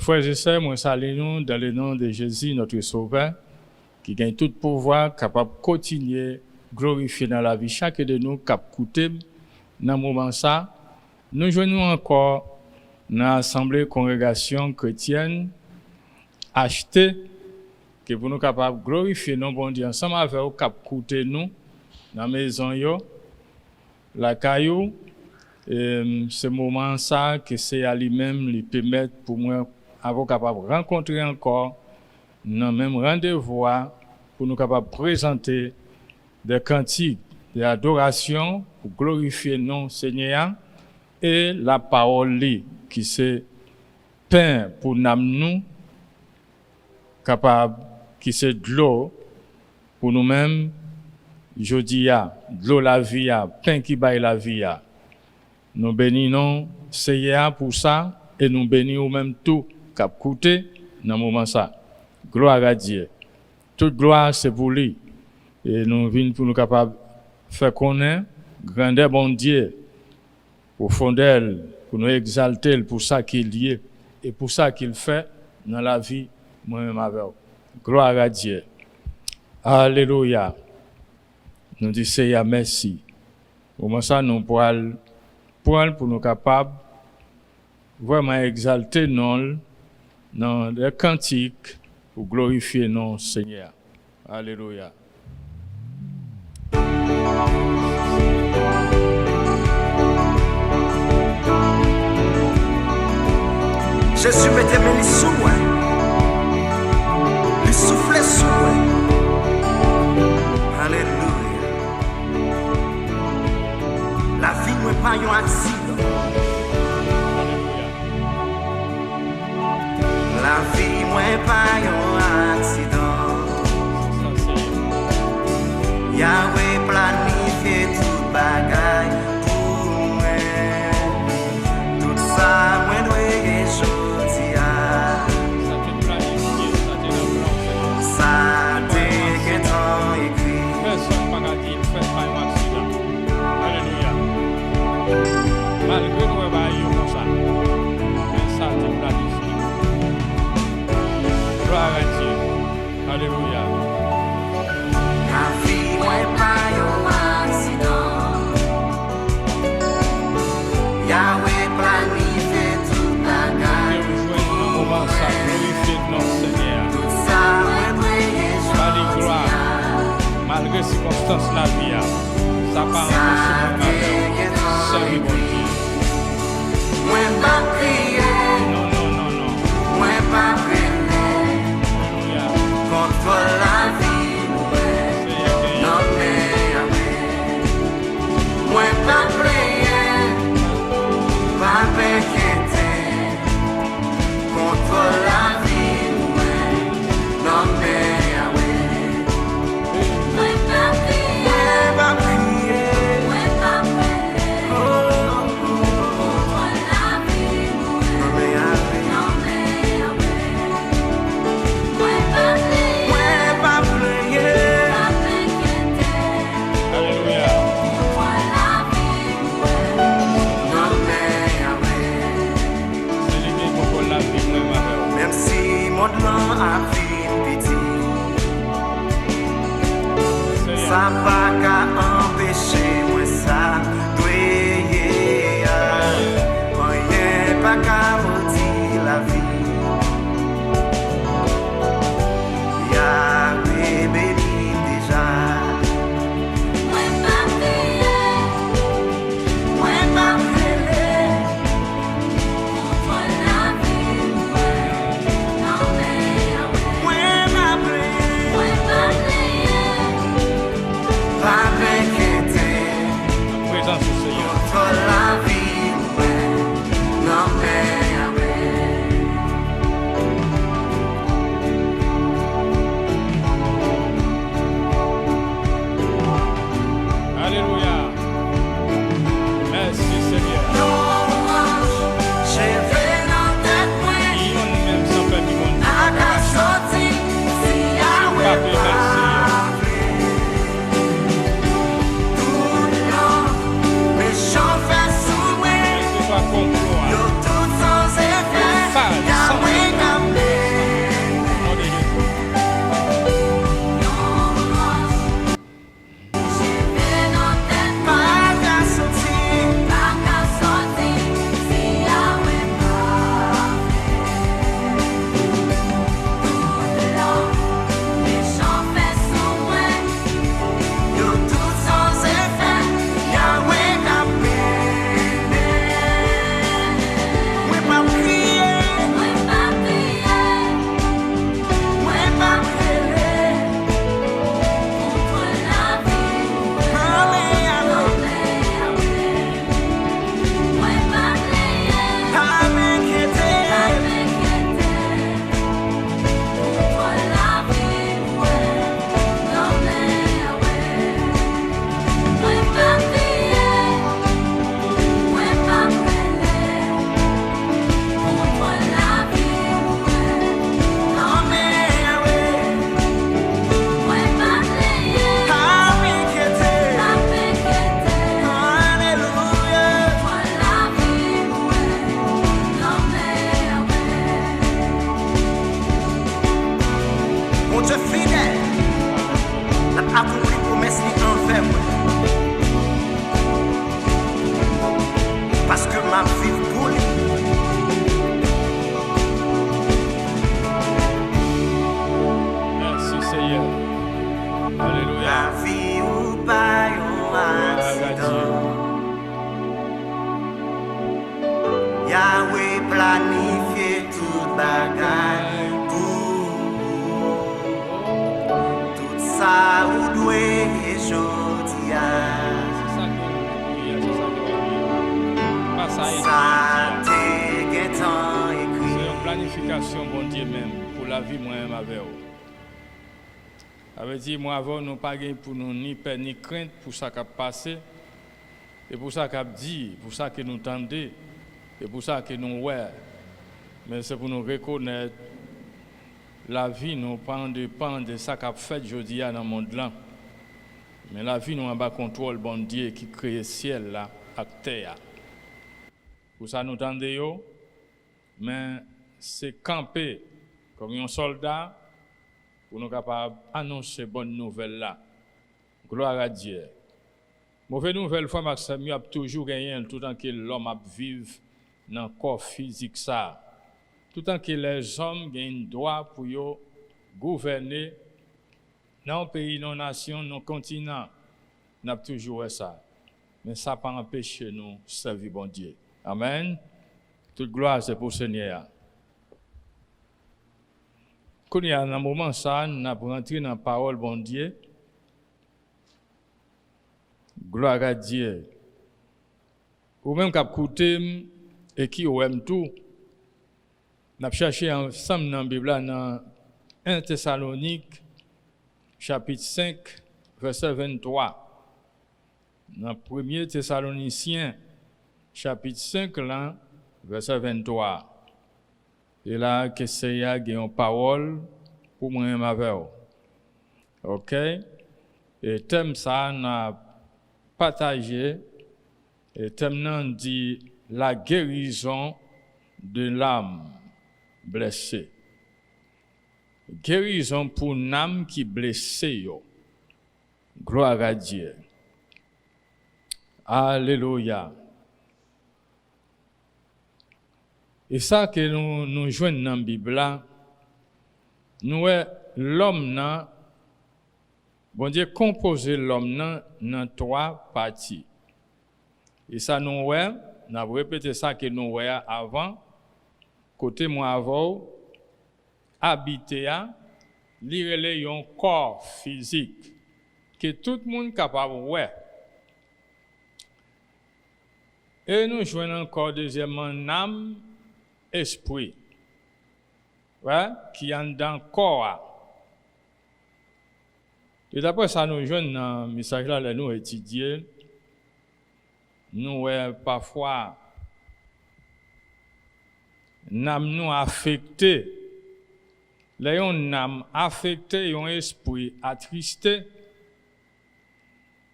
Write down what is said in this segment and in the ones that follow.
frères et sœurs, moi salue nous dans le nom de Jésus, notre Sauveur, qui gagne tout pouvoir, capable de continuer glorifier dans la vie chacun de nous, cap coûter dans le moment ça. Nous joignons encore dans l'assemblée congrégation chrétienne achetée que pour nous capables de glorifier nos bon Dieu ensemble avec vous, cap coûter nous dans la maison yo, la caillou. Ce moment ça que c'est à lui-même lui permettre pour moi avoir capable de rencontrer encore dans même rendez-vous pour nous capable de présenter des cantiques d'adoration pour glorifier non Seigneur et la parole qui c'est pain pour nous capable qui c'est de l'eau pour nous-mêmes jodi a de l'eau la vie a pain qui baille la vie a. Nous bénissons Seigneur pour ça et nous bénissons même tout cap coûté dans moment ça. Gloire à Dieu. Toute gloire c'est pour lui. Et nous venons pour nous capables faire connaître grandeur bon Dieu pour fonder pour nous exalter pour ça qu'il est et pour ça qu'il fait dans la vie moi-même avec. Gloire à Dieu. Alléluia. Nous disons Seigneur merci. Au moment ça nous pourrons pour nous capables vraiment exalter non dans les cantiques pour glorifier non Seigneur. Alléluia. Jésus mettait mes souhaits, les soufflets souhaits. Alléluia. La vie n'est pas un accident. La vie n'est pas un accident. Yahweh planifié tout bagaille pour moi. Tout ça, moi dois aujourd'hui. Ça t'est que tant écrit. Alléluia. Malgré nous, comme ça. Mais ça t'est planifié. Gloire à Dieu. Alléluia. La vie n'est pas un accident. Yahweh planifie tout bagaille. Comment ça glorifier notre Seigneur. Tout ça, Malgré gloire, malgré les circonstances de la vie, ça part en c'est bon Dieu. moi pas crier, Non. moi pas prier Alléluia. contre la vie. Non mais moi pas prier, pas m'inquiéter contre la vie. Non mais moi pas prier, Alléluia. C'est lui qui contrôle la vie, moi, ma même si mon nom a vie petit, mère. ça va qu'à empêcher moi ça doyer. Rien pas qu'à maudire la vie. Yahweh béni déjà. Moi pas prier contre la vie. Non mais moi pas prier, pas m'inquiéter ou doué jodia. C'est ça que nous prions, c'est ça que nous prions. Pas ça Ça écrit. te guettant écrit. C'est une planification, bon Dieu même, pour la vie moi-même avec vous. Avec dit, moi avant, nous pas pour nous ni peur ni crainte pour ça qui a passé. Et pour ça qu'a dit, pour ça que nous tendons, et pour ça que nous ouais. Mais c'est pour nous reconnaître la vie, nous pas dépend de ça qu'a fait aujourd'hui dans le monde là. Mais la vie, nous en bas contrôle, bon Dieu, qui crée le ciel là, à terre. Pour ça, nous tendons, mais c'est camper comme un soldat pour nous capables d'annoncer bonne nouvelle là. Gloire à Dieu. Mauvaise nouvelle fois, Maxime, il a toujours gagné tout le temps que l'homme a vivre dans le corps physique ça. Tout le temps que les hommes gagnent droit pour gouverner dans le pays, dans la nation, dans le continent. On a toujours ça. Mais ça n'a pas empêché nous de servir bon Dieu. Amen. Toute gloire, c'est pour le Seigneur. Quand il y a un moment, ça, nous avons rentré dans la parole bon Dieu. Gloire à Dieu. Ou même qui écouté et qui aime tout. Nous avons cherché ensemble dans la Bible, dans 1 Thessalonique, chapitre 5, verset 23. Dans 1 Thessaloniciens, chapitre 5, là, verset 23. Et là, que c'est y a une parole pour moi-même avec vous. OK? Et thème ça, on a partagé. Et thème dit la guérison de l'âme blessée. Guérison pour une âme qui est blessée. Gloire à Dieu. Alléluia. Et ça que nous jouons dans la Bible, nous l'homme, bon Dieu composé l'homme dans 3 parties. Et ça nous avons répété ça que nous avant, côté moi avant, habiter, lire un corps physique, que tout le monde est capable de voir. Et nous jouons encore deuxièmement âme, esprit, qui est dans le corps. Et d'après ça, nous jouons dans le message là, nous étudier. Nous parfois nous affecté, les âmes affecté, un esprit attristé,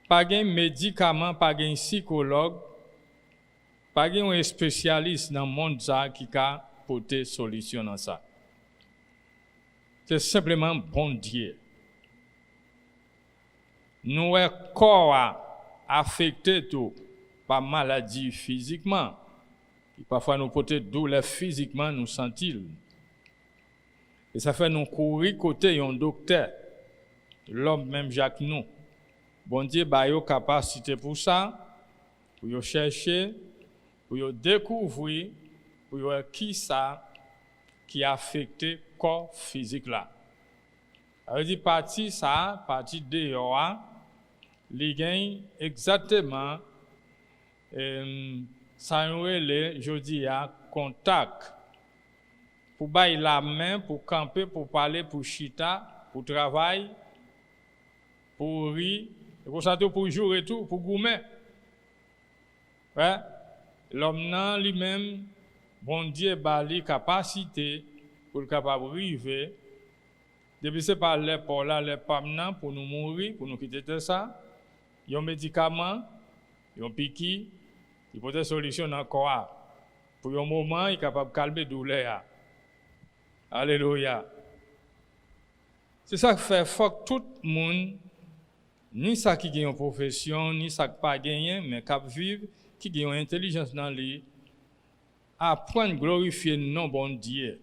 pas de médicament, pas de psychologue, pas de un spécialiste dans le monde qui a porté solution dans ça. C'est simplement bon Dieu. Nous corps affecté tout par maladie physiquement. Et parfois nous porter douleur physiquement nous sentir. Et ça fait nous courir côté un docteur. L'homme même Jacques nous. Bon Dieu ba yo capacité pour ça, pour yo chercher, pour yo découvrir, pour yo qui ça qui affecté corps physique là. Ça veut dire partie ça, partie dehors, li gagne exactement ça nous est je dis à contact pour bailler la main, pour camper, pour parler, pour chita, pour travailler, pour rire, et pour ça tout pour jouer et tout, pour gourmet. Ouais. L'homme nan lui-même, bon Dieu ba li capacité pour le capable arriver. Depuis c'est par les pour là les pam pour nous mourir, pour nous quitter ça. Yon médicament, yon piqui, il peut être solution dans le corps. Pour un moment, il est capable de calmer la douleur. Alléluia. C'est ça qui fait faut que tout le monde, ni ça qui a une profession, ni ça qui pas gagné, mais qui vivre, qui a une intelligence dans lui, apprendre à glorifier le nom bon Dieu.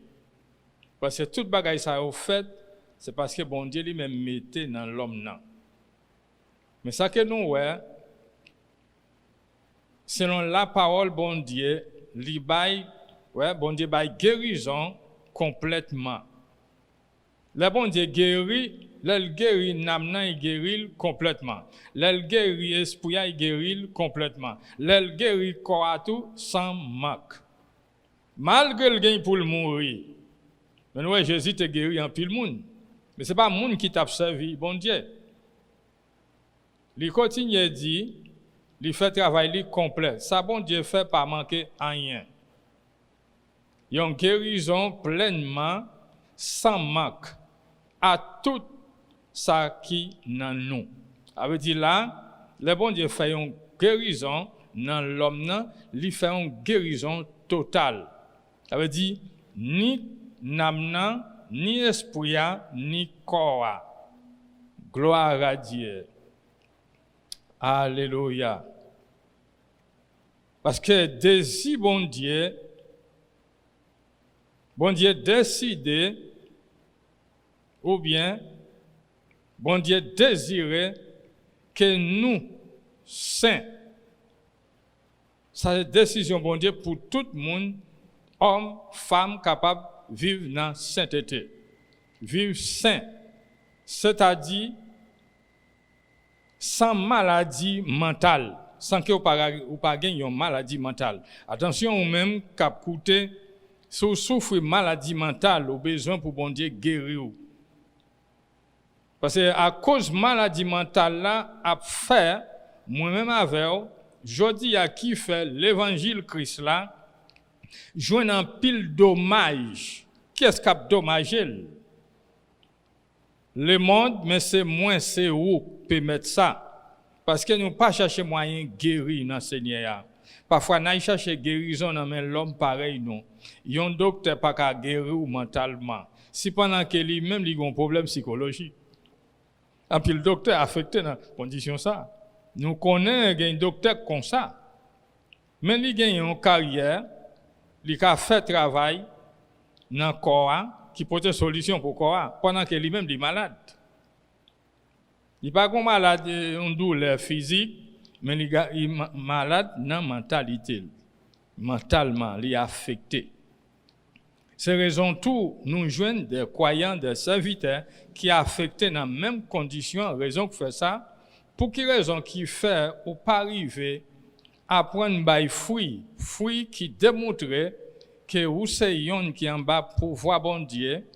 Parce que toute bagaille ça a fait, c'est parce que bon Dieu lui-même mettait dans l'homme. Mais ça que nous, selon la parole bon Dieu, bon Dieu bail guérison complètement. Le bon Dieu guérit l'elle guérit namnan, il guérit complètement. L'elle guérit esprit, il guérit complètement. L'elle guérit corps tout sans manque. Malgré le gain pour le mourir. Mais ouais, Jésus te guéri en pile monde. Mais c'est pas monde qui t'a servi, bon Dieu. Il continue à dire, il fait travail complet. Ça, bon Dieu fait pas manquer rien. Il y a une guérison pleinement, sans manque, à tout ça qui dans nous. Ça veut dire là, le bon Dieu fait une guérison dans l'homme, il fait une guérison totale. Ça veut dire, ni namnan, ni esprit, ni corps. Gloire à Dieu. Alléluia. Parce que désir bon Dieu décidé, ou bien, bon Dieu désirait que nous, saints, sa décision bon Dieu pour tout le monde, homme, femme, capable de vivre dans la sainteté. Vivre saint, c'est-à-dire sans maladie mentale, sans que vous pas une maladie mentale. Attention, ou même cap coûter, si vous souffrez de maladie mentale, vous avez besoin pour bon Dieu guérir. Parce que à cause de maladie mentale là, à faire, moi-même avec vous, je dis à qui fait l'évangile Christ là, joint un pile dommage. Qu'est-ce qu'a dommagé? Le monde, mais c'est moins, c'est où peut mettre ça. Parce que nous pas chercher moyen de guérir dans le Seigneur. Parfois, nous cherchons guérison dans l'homme pareil, non. Il y a un docteur pas qu'à guérir mentalement. Si pendant que lui-même, il a un problème psychologique. Et puis le docteur affecté dans la condition ça. Nous connaissons un docteur comme ça. Mais il a une carrière, il a fait travail dans le corps, qui peut être solution pour le corps, pendant que lui-même est malade. Il n'est pas comme malade, une douleur physique, mais il est malade dans la mentalité. Mentalement, il est affecté. C'est raison tout, nous joignons des croyants, des serviteurs qui sont affectés dans les mêmes conditions, raison que fait ça. Pour quelle raison qui fait ou pas arriver à prendre des fruits qui démontrent que vous c'est un qui en bas pouvoir bon Dieu,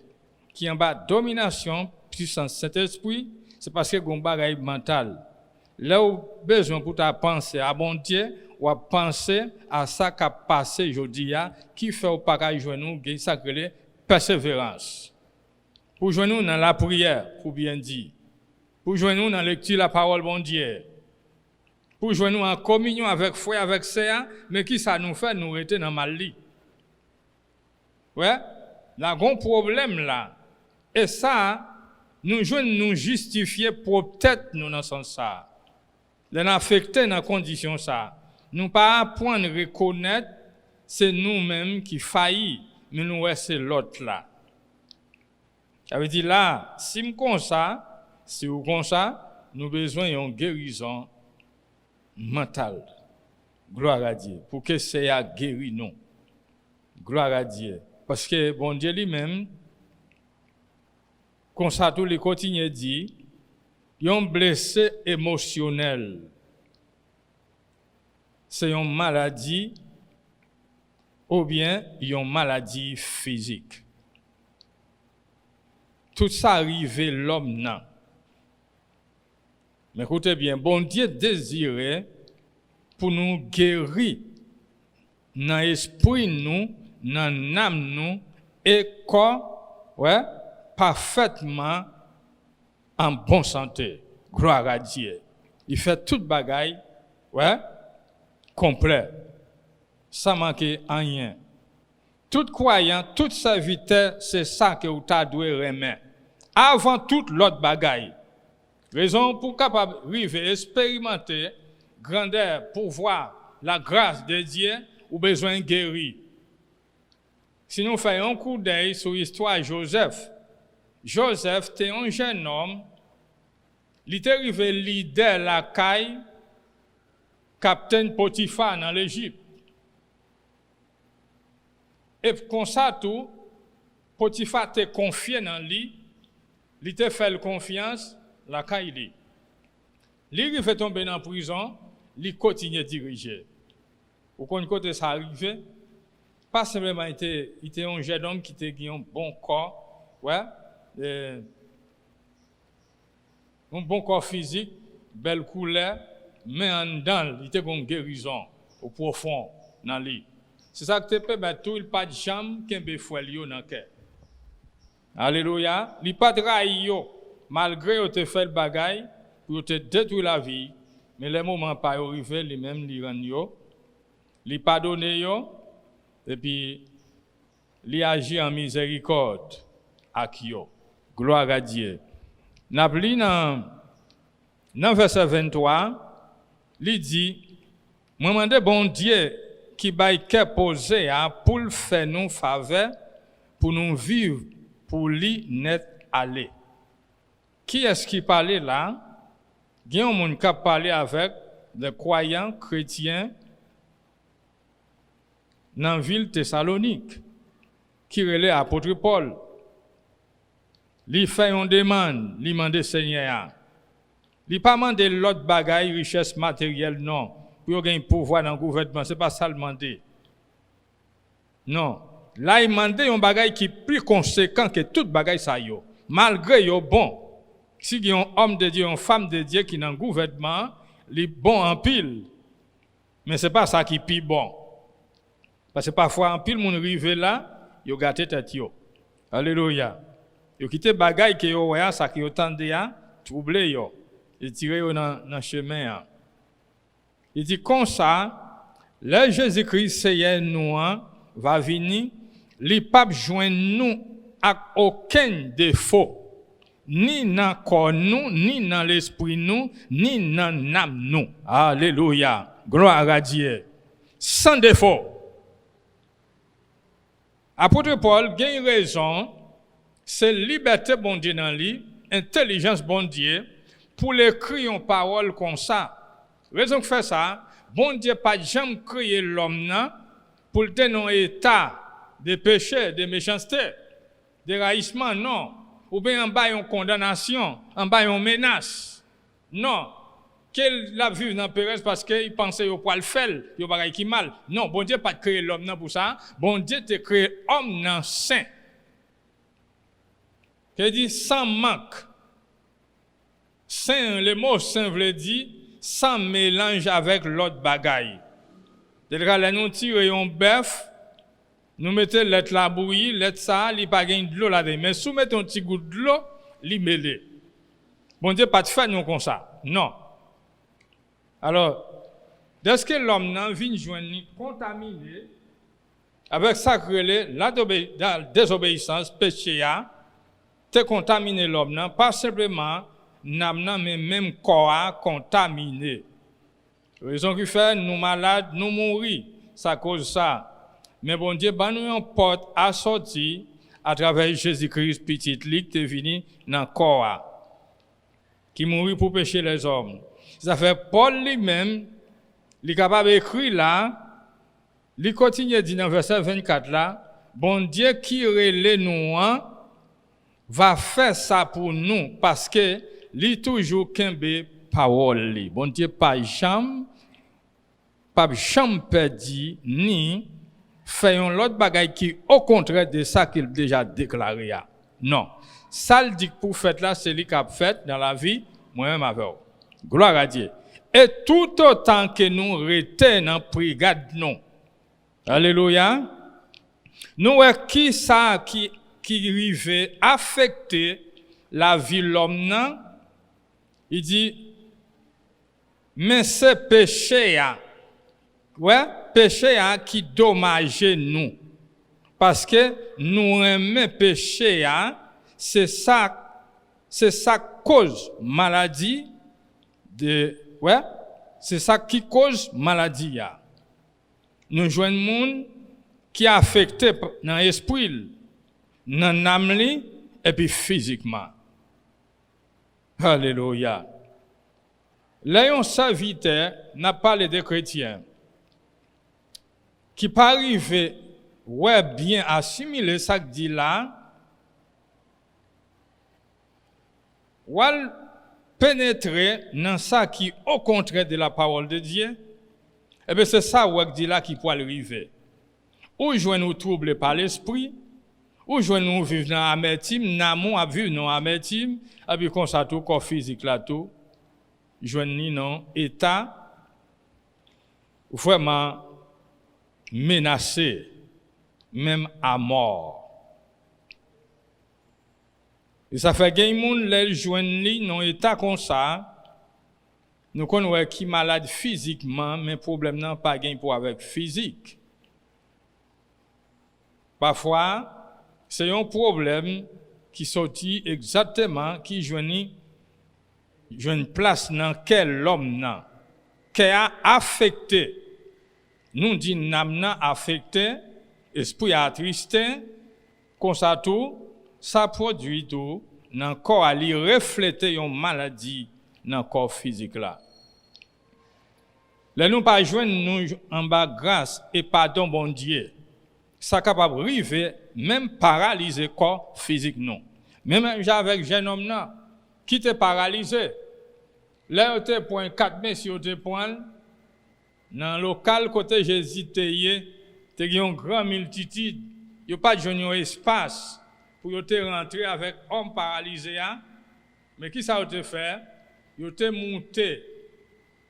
qui en bas domination, puissance Saint-Esprit, c'est parce que vous avez un bagage mental. Là où besoin pour ta penser à bon Dieu, ou à penser à ça qui a passé aujourd'hui, qui fait au pareil joindre nous, qui s'appelle persévérance. Pour joindre nous dans la prière, pour bien dire. Pour joindre nous dans la lecture de la parole bon Dieu. Pour joindre nous en communion avec foi, avec ça, mais qui ça nous fait nous rester dans le mal lit. Ouais, là, il y a un problème là. Et ça, nous joignons nous justifier pour peut-être nous dans ce sens ça. Les affectés dans la condition ça. Nous pas apprendre à reconnaître, c'est nous-mêmes qui faillissons, mais nous c'est l'autre là. Ça veut dire là, si nous comme ça, si vous comme ça, nous avons besoin d'une guérison mentale. Gloire à Dieu. Pour que ça guéri nous. Gloire à Dieu. Parce que bon Dieu lui-même, comme ça tous les continuent dit, ils ont blessé émotionnel. C'est une maladie ou bien une maladie physique. Tout ça arrive l'homme non. Mais écoutez bien, bon Dieu désirait pour nous guérir dans l'esprit nous, dans l'âme nous et corps, ouais, parfaitement en bonne santé. Gloire à Dieu. Il fait toute bagaille, ouais, complet, sans manquer rien. Tout croyant, tout serviteur, c'est ça que vous devez remettre. Avant toute l'autre bagaille. Raison pour capable arriver expérimenter grandeur, pouvoir, la grâce de Dieu, ou besoin de guérir. Si nous faisons un coup d'œil sur l'histoire de Joseph, Joseph était un jeune homme, il était arrivé leader la caille, capitaine Potiphar dans l'Égypte. Et comme ça tout, Potiphar était confié dans lui il te fait confiance, la caille. Il fait tomber dans la prison, il continue à diriger. Au côté ça arrive, pas simplement il était un jeune homme qui était un bon corps, ouais, un bon corps physique, belle couleur, mais en dedans, il était une guérison au profond dans lui. C'est ça que tu peux mettre tout, il pas de jambe qui est fouet dans le cœur. Alléluia. Il pas trahi malgré que tu fait le bagaille pour te détruire la vie, mais les moments pas arrivé, lui même lui rend yo, lui pardonner yo et puis lui agir en miséricorde avec yo. Gloire à Dieu. N'a pris dans verset 23, il dit moi demande bon Dieu qui bail cœur posé pour le faire nous faveur pour nous vivre pour lui net aller. Qui est-ce qui parlait là? Il y a un monde qui a parlé avec des croyants chrétiens dans la ville Thessalonique, qui relève l'apôtre Paul. Il fait une demande, il demande Seigneur. Il n'a pas demandé l'autre bagaille, richesse matérielle, non. Pour gagner pouvoir dans le gouvernement, ce n'est pas ça le demander. Non. Là, il demande un bagaille qui est plus conséquent que toute bagaille ça yo. Malgré yo bon. Si il y a un homme de Dieu, une femme de Dieu qui est dans le gouvernement, il est bon en pile. Mais ce n'est pas ça qui est plus bon. Parce que parfois, en pile, mon arrive là, il a gâté tête yo. Alléluia. Il a quitté bagaille que yo voyez, ça qui attendait à troubler yo. Il tiré yo dans le chemin. Il dit comme ça, le Jésus-Christ Seigneur nous va venir, les papes joignent nous avec aucun défaut. Ni dans le corps nous, ni dans l'esprit nous, ni dans l'âme nous. Alléluia. Gloire à Dieu. Sans défaut. Apôtre Paul a une raison, c'est liberté bon Dieu dans lui, intelligence bon Dieu, pour l'écrire une parole comme ça. Raison que fait ça, bon Dieu pas jamais créé l'homme pour le tenir dans un état de péché, de méchanceté, de raillissement, non. Ou bien en bas une condamnation, en bas une menace. Non. Qu'elle l'a vu dans Pérez parce qu'il pensait au poil faire, il y a qui mal. Non, bon Dieu pas créé l'homme pour ça. Bon Dieu t'a créé homme saint. Il dit sans manque. Saint, le mot saint veut dire sans mélange avec l'autre bagaille. C'est-à-dire là nous tirons un bœuf. Nous mettons l'être la bouillie, l'être ça, il n'y a pas de l'eau là-dedans. Mais si nous mettons un petit goût de l'eau, il mêlé. Bon Dieu, pas de faire nous comme ça. Non. Alors, dès que l'homme vient joindre contaminé, avec ça la désobéissance, péché, te contaminé l'homme, pas simplement, mais même corps contaminé. La raison qui fait, nous malades, nous mourir, ça cause ça. Mais bon Dieu, nous une porte à sortir à travers Jésus-Christ, petit lit qui est venu dans le corps, qui mourit pour pécher les hommes. Ça fait Paul lui-même, il est capable d'écrire là, il continue à dire dans verset 24 là, bon Dieu qui relève nous, va faire ça pour nous, parce que il toujours qu'un parole. Bon Dieu, pas jamais perdu, ni fait un autre bagaille qui au contraire de ça qu'il a déjà déclaré. Non. Ça le dit pour faire là, c'est lui qui a fait dans la vie, moi-même avec vous. Gloire à Dieu. Et tout autant que nous restons dans la brigade, non. Alléluia. Nous, qui ça qui arrive affecter la vie de l'homme, il dit, mais ce péché, péché qui dommage nous. Parce que nous aimons péché, c'est ça cause maladie c'est ça qui cause maladie. Nous jouons un monde qui est affecté dans l'esprit, dans l'âme et puis physiquement. Alléluia. Là, on serviteur n'a pas parlé des chrétiens qui pas arrivé bien assimiler ça que dit là. ou pénétrer dans ça qui au contraire de la parole de Dieu, et bien c'est ça où dit là qui peut arriver. Ou joindre nous troublés par l'esprit, ou joindre nous vivre dans l'amertume, n'amont à vivre dans l'amertume, et puis comme ça tout corps physique là tout, joindre nous dans état vraiment menacé, même à mort. Et ça fait que les gens les joignent dans un état comme ça, nous connaissons qui malade physiquement, mais le problème n'est pas gain pour avec physique. Parfois, c'est un problème qui sortit exactement, qui joignit une place dans quel l'homme n'a, qui a affecté. Nous disons n'amna affecté, esprit attristé, comme ça tout, ça produit tout dans le corps à lui refléter une maladie dans le corps physique là. Là nous pas joindre nous en bas grâce et pardon bon Dieu. Ça capable arriver même paralyser corps physique non. Même avec jeune homme là qui était paralysé. Là on était point 4 messieurs était point dans le local côté Jésus était une grande multitude, il pas de espace pour te rentrer avec homme paralysé mais qui ça te fait? Yo te monté,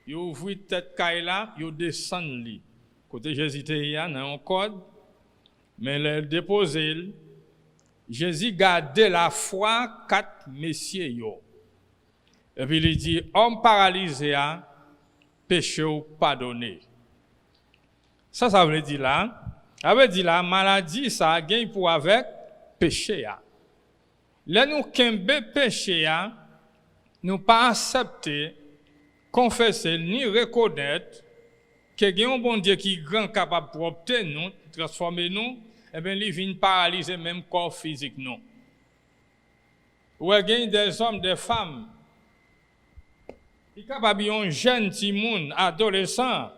yo ouvri tête caille là, yo descend li. Côté Jésus était dans un code mais le déposer Jésus gardait la foi 4 messieurs yo. Et puis il dit homme paralysé péché ou pardonné. Ça veut dire là, maladie ça gagne pour avec péché a. Là nous kembe péché a, nous pas accepter, confesser ni reconnaître que y a un bon Dieu qui est grand capable d'opter nous, transformer nous, et bien il vient paralyser même corps physique nous. Ou il y a des hommes, des femmes qui sont capables de jeune petit monde, adolescent,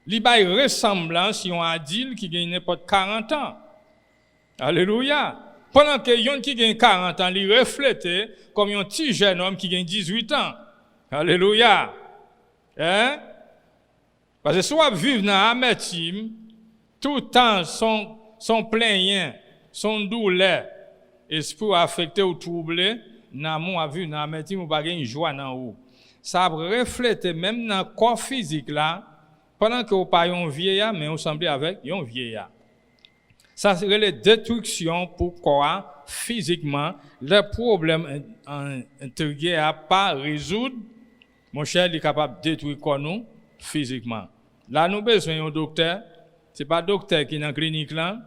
li bay ressemblance yon adil qui gagne n'importe 40 ans. Alléluia. Pendant que yon qui gagne 40 ans, li reflète comme un petit jeune homme qui gagne 18 ans. Alléluia. Hein? Parce que soit vivre dans l'amertume, tout le temps son plaignant, son douleur, esprit affecté ou troublé, n'a mon vivre dans l'amertume ou pas gagne joie dans ou. Ça reflète même dans le corps physique là. Pendant que vous parlez un vieillard, mais vous semblez avec un vieillard. Ça serait la destruction pour quoi physiquement, le problème intérieur n'a pas résoudre. Mon cher, il est capable de détruire quoi nous physiquement. Là, nous avons besoin d'un docteur. Ce n'est pas le docteur qui est dans la clinique là,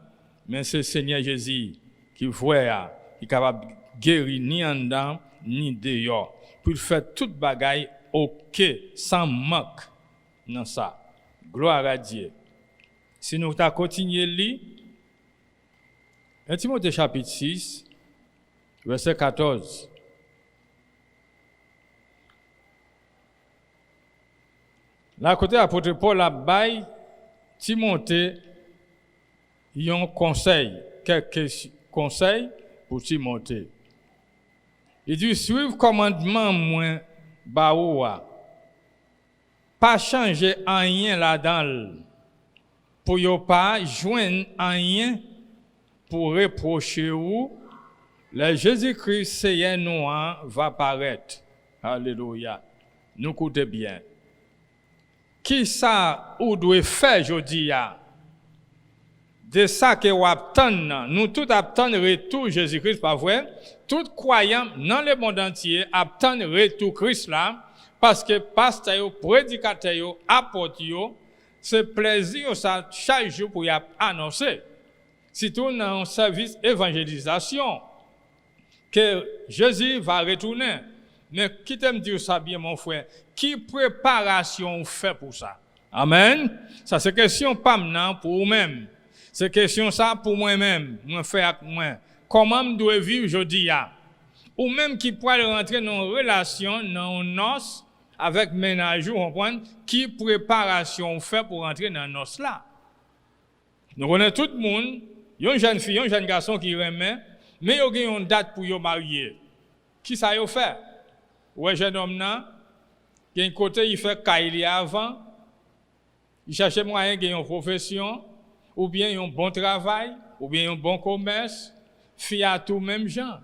mais c'est le Seigneur Jésus qui voit, qui est capable de guérir ni en dedans, ni dehors. Pour faire toute bagaille ok, sans manque dans ça. Gloire à Dieu. Si nous continuons à lire, 1 Timothée chapitre 6, verset 14. Là, côté apôtre Paul a bail Timothée, il y a un conseil, quelques conseils pour Timothée. Il dit, suivre commandement moins baoua. Pas changer rien là-dedans pour ne pas joindre rien pour reprocher ou le Jésus-Christ Seigneur nous va paraître. Alléluia. Nous écoutez bien. Qui ça ou doit faire aujourd'hui? De ça que vous attendez, nous tous attendons retour Jésus-Christ, pas vrai? Tout croyant dans le monde entier attendent retour Christ là. Parce que pasteur, prédicateur, apôtre, c'est plaisir ça chaque jour pour y annoncer. Surtout dans un service évangélisation, que Jésus va retourner. Mais qui t'aime dire ça bien, mon frère? Qui préparation fait pour ça? Amen. Ça, c'est question pas maintenant pour vous-même. C'est question ça pour moi-même, mon frère avec moi. Comment je dois vivre aujourd'hui? Ou même qui pourrait rentrer dans une relation, dans une noce, avec ménage, vous comprenez, qui préparation fait pour entrer dans nos là. Nous connaissons tout le monde, il y a une jeune fille, un jeune garçon qui remet, mais il y a une date pour se marier. Qui ça y fait? Ouais, jeune homme là, il y a un côté il fait caille avant, il cherche moyen de gagner une profession, ou bien un bon travail, ou bien un bon commerce, fait à tout même gens.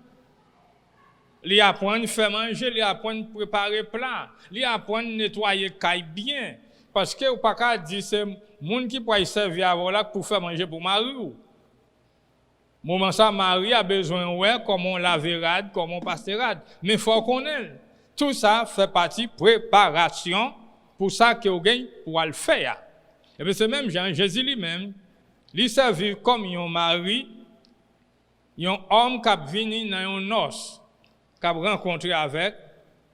Il apprend à faire manger, il apprend à préparer plat, il apprend à nettoyer caille bien, parce que ou pas qu'à dire c'est monde qui peut servir avant là pour faire manger pour Marie. Moment ça, Marie a besoin ouais comment laver rade, comment passer rade. Mais il faut connaître. Tout ça fait partie de préparation pour ça que vous gagnez pour le faire. Et bien c'est même Jean, Jésus lui-même, il servit comme un mari, un homme qui a venu dans un os, qui a rencontré avec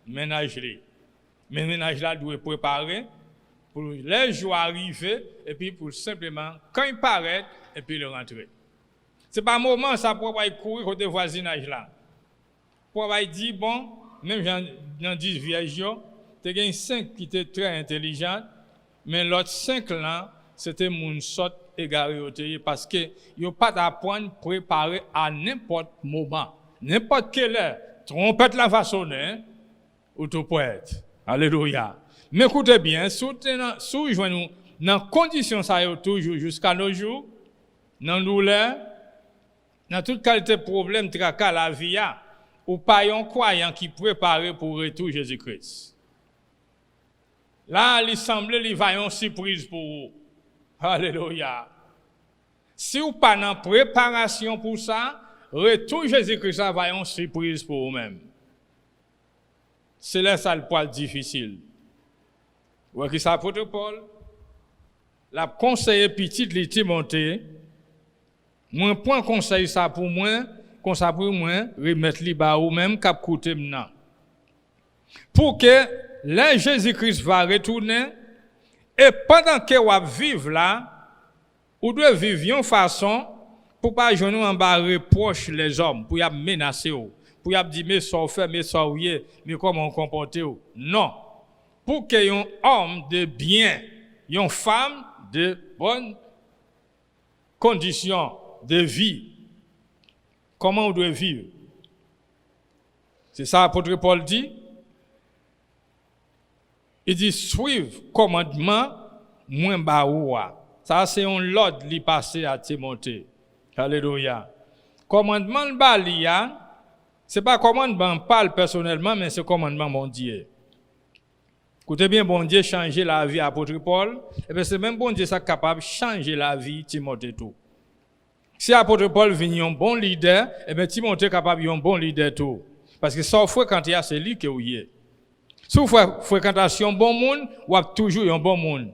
ménagerie. Mais ménagerie doit préparer pour les jours arriver et puis pour simplement, quand il paraît, et puis le rentrer. Ce n'est pas un moment ça pour courir côté voisinage là. Pour dire, bon, même dans 10 vierges, tu as 5 qui étaient très intelligents, mais l'autre 5 là, c'était mon sort égaré parce que ils n'ont pas d'apprendre à préparer à n'importe moment, n'importe quelle heure. Trompette la va sonner, ou tout peut être. Alléluia. Mais écoutez bien, si vous joignez dans conditions ça toujours jusqu'à nos jours, dans douleur, dans toute qualité de problème, tracas la vie, ou pas un croyant qui prépare pour le retour Jésus-Christ. Là, il semble qu'il va y avoir une surprise pour vous. Alléluia. Si vous pas dans préparation pour ça, retour Jésus-Christ va y avoir une surprise pour vous-même. C'est là ça le poil difficile. Vous voyez ça, apôtre Paul? La conseiller petite li Timothée, moi point conseil ça pour moi, comme ça pour moi, remettre li ba ou même cap coûter maintenant. Pour que là Jésus-Christ va retourner et pendant que vous vivez là, vous devez vivre d'une façon pour pas joindre en bas reproche les hommes, pour y menacer pour y dire mais ça fait mais ça oui, mais comment on comporte non. Pour que un homme de bien, une femme de bonnes conditions de vie, comment on doit vivre? C'est ça l'apôtre Paul dit. Il dit suivre commandement moins baoua. Ça c'est un l'ordre li passé à Timothée. Alléluia. Commandement le balia, c'est pas commandement parle personnellement mais c'est commandement mon Dieu. Écoutez bien, bon Dieu changer la vie à l'apôtre Paul, et bien c'est même bon Dieu ça capable de changer la vie Timothée tout. Si l'apôtre Paul vient un bon leader, et bien Timothée est capable un bon leader tout. Parce que sans fréquenter, c'est lui qui est. Si vous fréquentation bon monde, vous avez toujours un bon monde.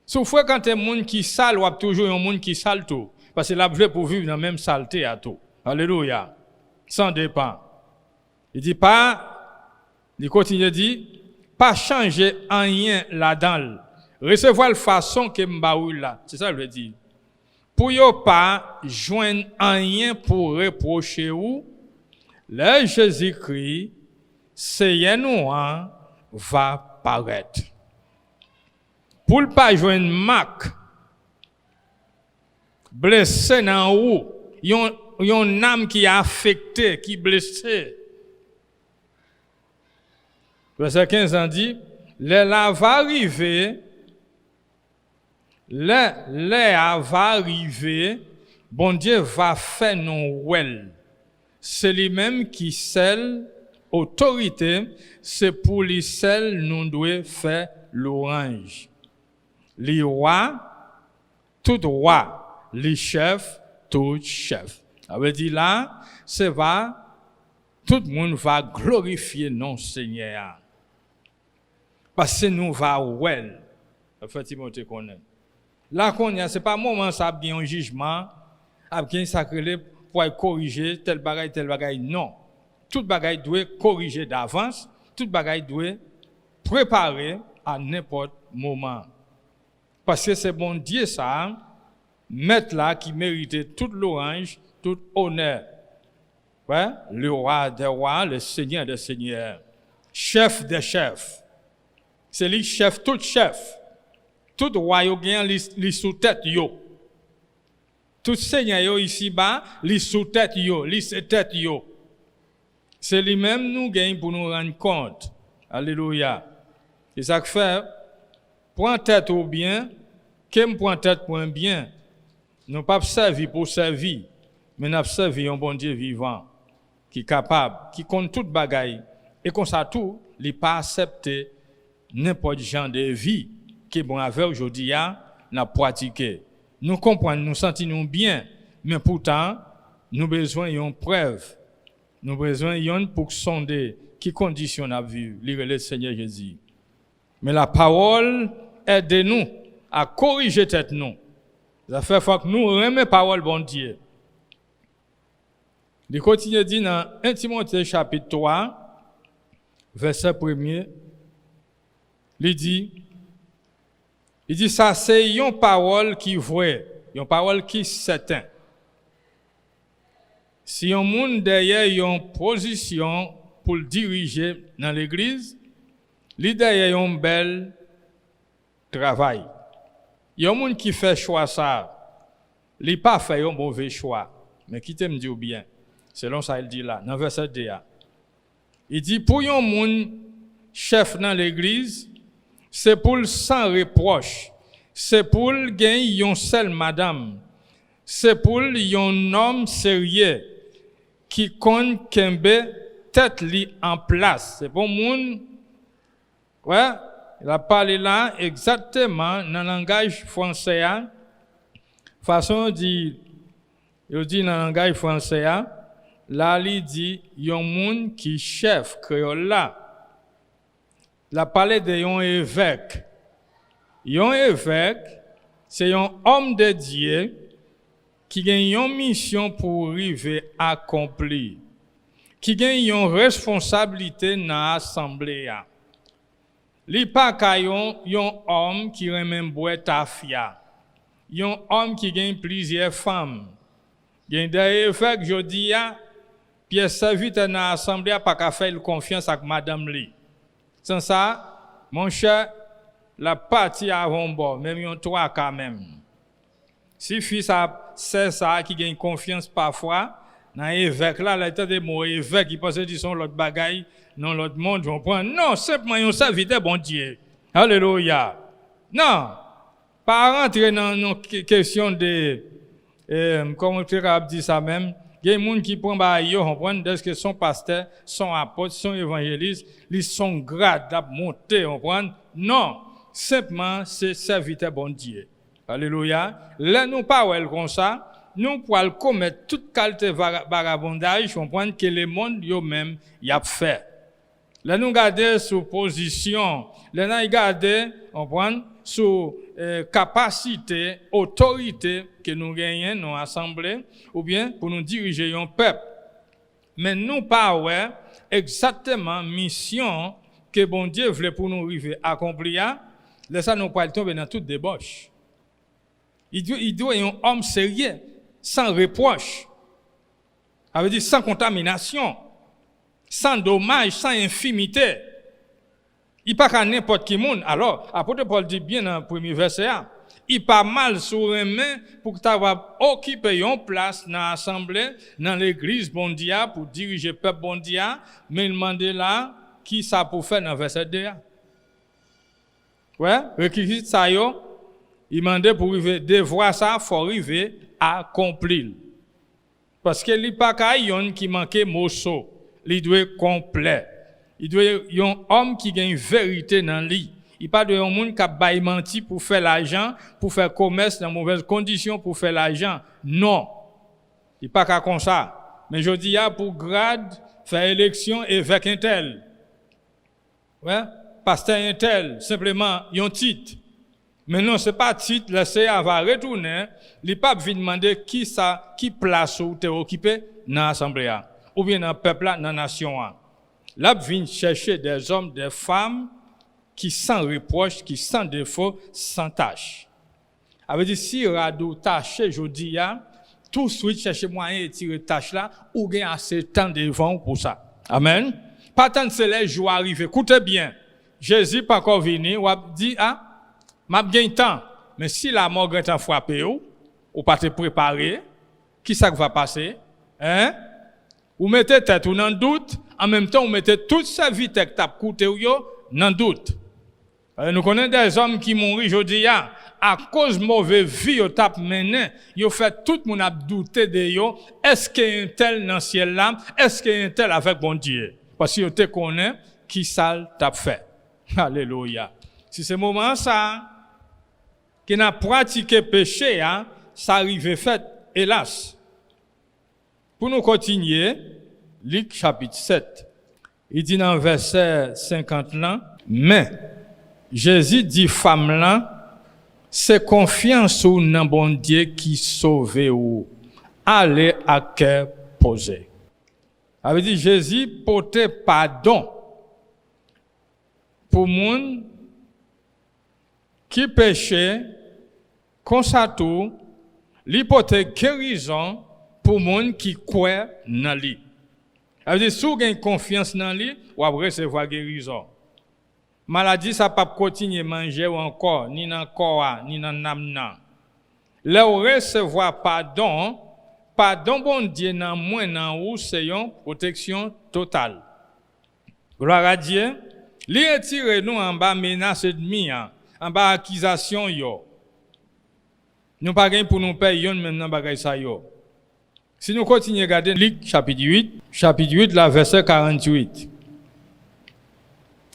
Si vous fréquentez un monde qui sale, vous avez toujours un monde qui sale tout. Parce que la vie pour vivre dans la même saleté à tout. Alléluia. Sans dépend. Il dit pas, il continue de dire, pas changer rien là-dedans. Recevoir la façon que m'baoul là. C'est ça que je veux dire. Pour ne pas joindre rien pour reprocher ou, le Jésus-Christ, Seigneur nous va paraître. Pour ne pas joindre marque, blessé dans ou, il y a une âme qui est affectée, qui est blessée. Verset 15 en dit, là va arriver, là va arriver, bon Dieu va faire nous well. C'est lui-même qui scelle autorité, c'est pour lui seul nous devons faire l'orange. Les rois, tout roi, les chefs, tout chef. Ça veut dire là, c'est va, tout le monde va glorifier notre Seigneur. Parce que nous va well. Effectivement, tu connais. Là, ce n'est pas un moment ça a un jugement, a bien sacré pour corriger tel bagaille. Non. Tout bagaille doit corriger d'avance, tout bagaille doit préparer à n'importe moment. Parce que c'est bon Dieu ça, mettre là qui méritait toute l'orange, tout honneur. Ouais? Le roi des rois, le seigneur des seigneurs, chef des chefs. C'est lui chef, tout chef. Tout roi yo gagne li sous tête yo. Tout seigneur yo ici bas, li sous tête yo, li c'est tête yo. C'est lui-même nous gagne pour nous rendre compte. Alléluia. Et ça fait, prends tête au bien, qu'aime prend tête pour un bien. Nous pas servir pour servir, mais nous servir un bon Dieu vivant, qui est capable, qui compte toute bagaille, et comme ça tout, il pas accepter n'importe genre de vie qui est bon avec aujourd'hui, n'a pratiqué. Nous comprenons, nous sentons bien, mais pourtant, nous avons besoin d'une preuve. Nous avons besoin d'une pour sonder qui condition à vivre, lire le Seigneur Jésus. Mais la parole aide-nous à corriger tête nous. Ça fait faut que nous remettons la parole bon Dieu. Il continue dit dans 1 Timothée chapitre 3, verset 1er, il dit ça c'est une parole qui vraie, une parole qui certain. Si un monde derrière une position pour le diriger dans l'église, il derrière un bel travail. Il y a un monde qui fait choix ça, il n'a pas fait un mauvais choix, mais qui t'aime dire bien, selon ça il dit là, dans verset 2. Il dit pour un monde chef dans l'église, c'est pour sans reproche, c'est pour gagner une seule madame, c'est pour un homme sérieux qui compte kembe tête li en place. C'est pour monde, ouais, il a parlé là exactement dans le langage français. Façon dit, il dit dans le langage français, là il dit, il y a un monde qui chef créole là. Il a parlé de un évêque. Un évêque, c'est un homme de Dieu qui gagne une mission pour arriver à accomplir, qui gagne une responsabilité dans l'assemblée. Il n'est pas un homme qui remène boîte à fia. Un homme qui gagne plusieurs femmes. Il y a des évêques, je dis, Pierre servi dans l'assemblée pas qu'à faire confiance avec Madame Li. Sans ça, mon cher, la partie avant bon, même yon trois quand même. Si fils c'est ça qui gagne confiance parfois, dans évêque là, l'état des mots évêque qui pense qu'ils sont l'autre bagaille, dans l'autre monde, on prend. Non, simplement yon serviteur bon Dieu. Alléluia. Non, pas rentrer dans une question de comment tu as dit ça même. Il y a des gens qui prennent baillot, on prend est-ce que son pasteur, son apôtre, son évangéliste, ils sont grades à monter, on prend. Non, simplement c'est serviteur bon Dieu. Alléluia. Là nous parlons comme ça, nous pouvons commettre toute qualité de vagabondage, on prend que le monde eux-mêmes y a fait. Là nous garder sous position, là nous garder, on prend sous capacité, autorité que nous gagnons dans l'assemblée, ou bien pour nous diriger un peuple. Mais nous parlons exactement mission que bon Dieu voulait pour nous arriver à accomplir. Là ça nous pas tomber dans toute débauche. Il doit être un homme sérieux, sans reproche. Ça veut dire sans contamination, sans dommage, sans infimité. Il pas qu'à n'importe qui monde. Alors, apôtre Paul dit bien dans le premier verset, il pas mal sur les mains pour que tu aies occupé une place dans l'assemblée, dans l'église bon Dieu, pour diriger le peuple bon Dieu, mais il demande là, qui ça pour faire dans le verset 2. Ouais, requis ça yo, il demande pour arriver, devoir ça, il faut arriver à accomplir. Parce que il pas qu'à yon qui manquait morceau, il doit être complet. Il doit y avoir un homme qui gagne vérité dans lui. Il pas de un monde qui a bail menti pour faire l'argent, pour faire commerce dans mauvaises conditions pour faire l'argent. Non. Il pas qu'à comme ça. Mais je dis pour grade faire élection évêque un tel. Ouais, pasteur un tel, simplement un titre. Mais non, c'est pas titre, le CA va retourner, il pas venir demander qui place où tu es occupé dans l'assemblée ou bien dans le peuple dans la nation. Là, vient chercher des hommes, des femmes qui sans reproche, qui sans défaut, sans tâche. Ça veut dire, si Rado tâche, je dis, tout de suite chercher moyen de tirer tâche là, ou gain assez de temps devant pour ça. Amen. Pas tant de célèbres jours arriver. Écoutez bien. Jésus pas encore venu, ou a dit, m'a gain temps. Mais si la mort est en frappé, ou pas te préparer, qui ça va passer? Hein? Ou mettez tête ou dans doute, en même temps, on mettait toute sa vie qui t'a coûté dans doute. Nous connaissons des hommes qui mourent aujourd'hui à cause de mauvaise vie qu'ils ont mené. Ils ont fait tout le monde a douté de eux. Est-ce qu'il y a un tel dans le ciel là? Est-ce qu'il y a un tel avec bon Dieu? Parce qu'ils te connaissent qui ça t'a fait. Alléluia. Si ce moment ça, qui n'a pratiqué péché, ça arrive fait, hélas. Pour nous continuer, Luc chapitre 7, il dit dans verset 50 là, mais Jésus dit femme là, c'est confiance ou dans bon Dieu qui sauve ou allez à cœur posé. Ça veut dire Jésus portait pardon pour monde qui péchait, comme ça tout, il portait guérison pour monde qui croit dans lui. Ça veut dire si vous avez confiance dans lui, vous allez recevoir guérison. Maladie, ça ne peut pas continuer à manger ou encore, ni dans le corps, ni dans l'âme. Là, vous recevoir pardon bon Dieu, dans moi, dans vous, c'est une protection totale. Gloire à Dieu. Lui retire nous en bas menace ennemie, en bas accusation yo. Nous pas gain pour nous payer même dans bagay ça yo. Si nous continuons à regarder Luc chapitre 8, la verset 48.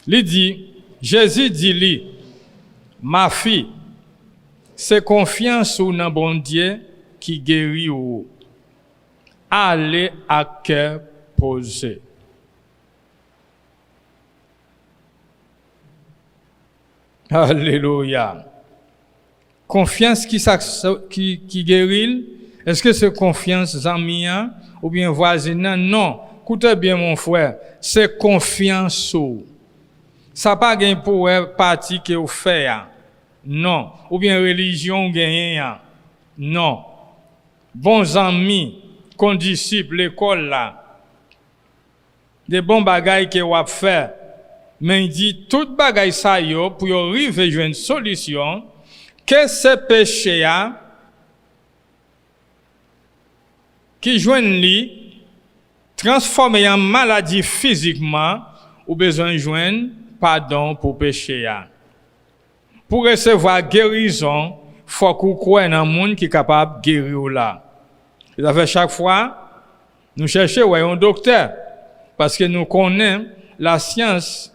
Il dit, Jésus dit lui, ma fille, c'est confiance ou dans bon Dieu qui guérit ou allez à cœur posé. Alléluia. Confiance qui guérit, est-ce que c'est confiance amie ou bien voisine? Non. Écoutez bien mon frère, c'est confiance. Ça pas gain pour parti que vous faites. Non. Ou bien religion gagne. Non. Bons amis, condisciples, l'école là. Des bons bagailles que vous fait. Mais il dit tout bagaille ça yo pour arriver à jouer une solution que ce péché qui joignent lui transformer en maladie physiquement ou besoin de joindre pardon pour péché. Pour recevoir guérison, faut qu'on croit dans un monde qui est capable de guérir là. Et ça fait chaque fois nous cherchons un docteur parce que nous connaissons la science.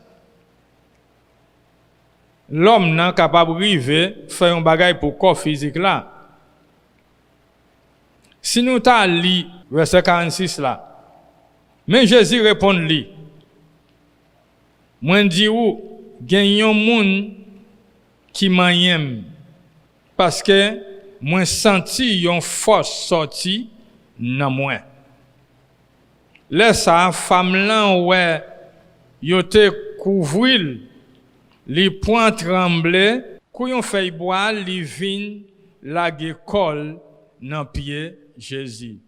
L'homme n'est capable de arriver faire un bagage pour le corps physique là. Si nous t'as lu verset 46 là, mais Jésus répond lui. Moi dis ou gagnons monde qui m'aime parce que moi senti une force sortie dans moi. Laisse ça femme là ouais yo te couvrir les poings tremblés, quand on fait boire, les vignes, la colle dans pied Jésus.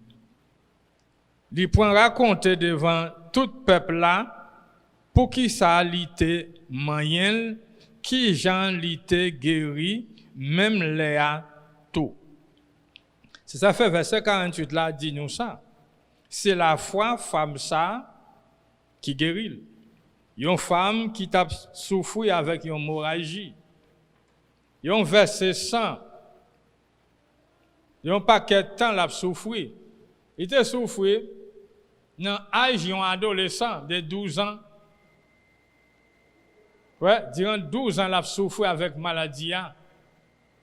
Les poings racontés devant tout peuple là, pour qui ça l'ité moyen, qui Jean l'ité guéri, même Léa tout. C'est ça fait verset 48 là, dit nous ça. C'est la foi femme ça qui guérit. Une femme qui t'a souffert avec une hémorragie. Yon versé sang. Yon paquet de temps l'a souffert. Il était souffert dans l'âge d'un adolescent de 12 ans. Ouais, durant 12 ans l'a souffert avec maladie.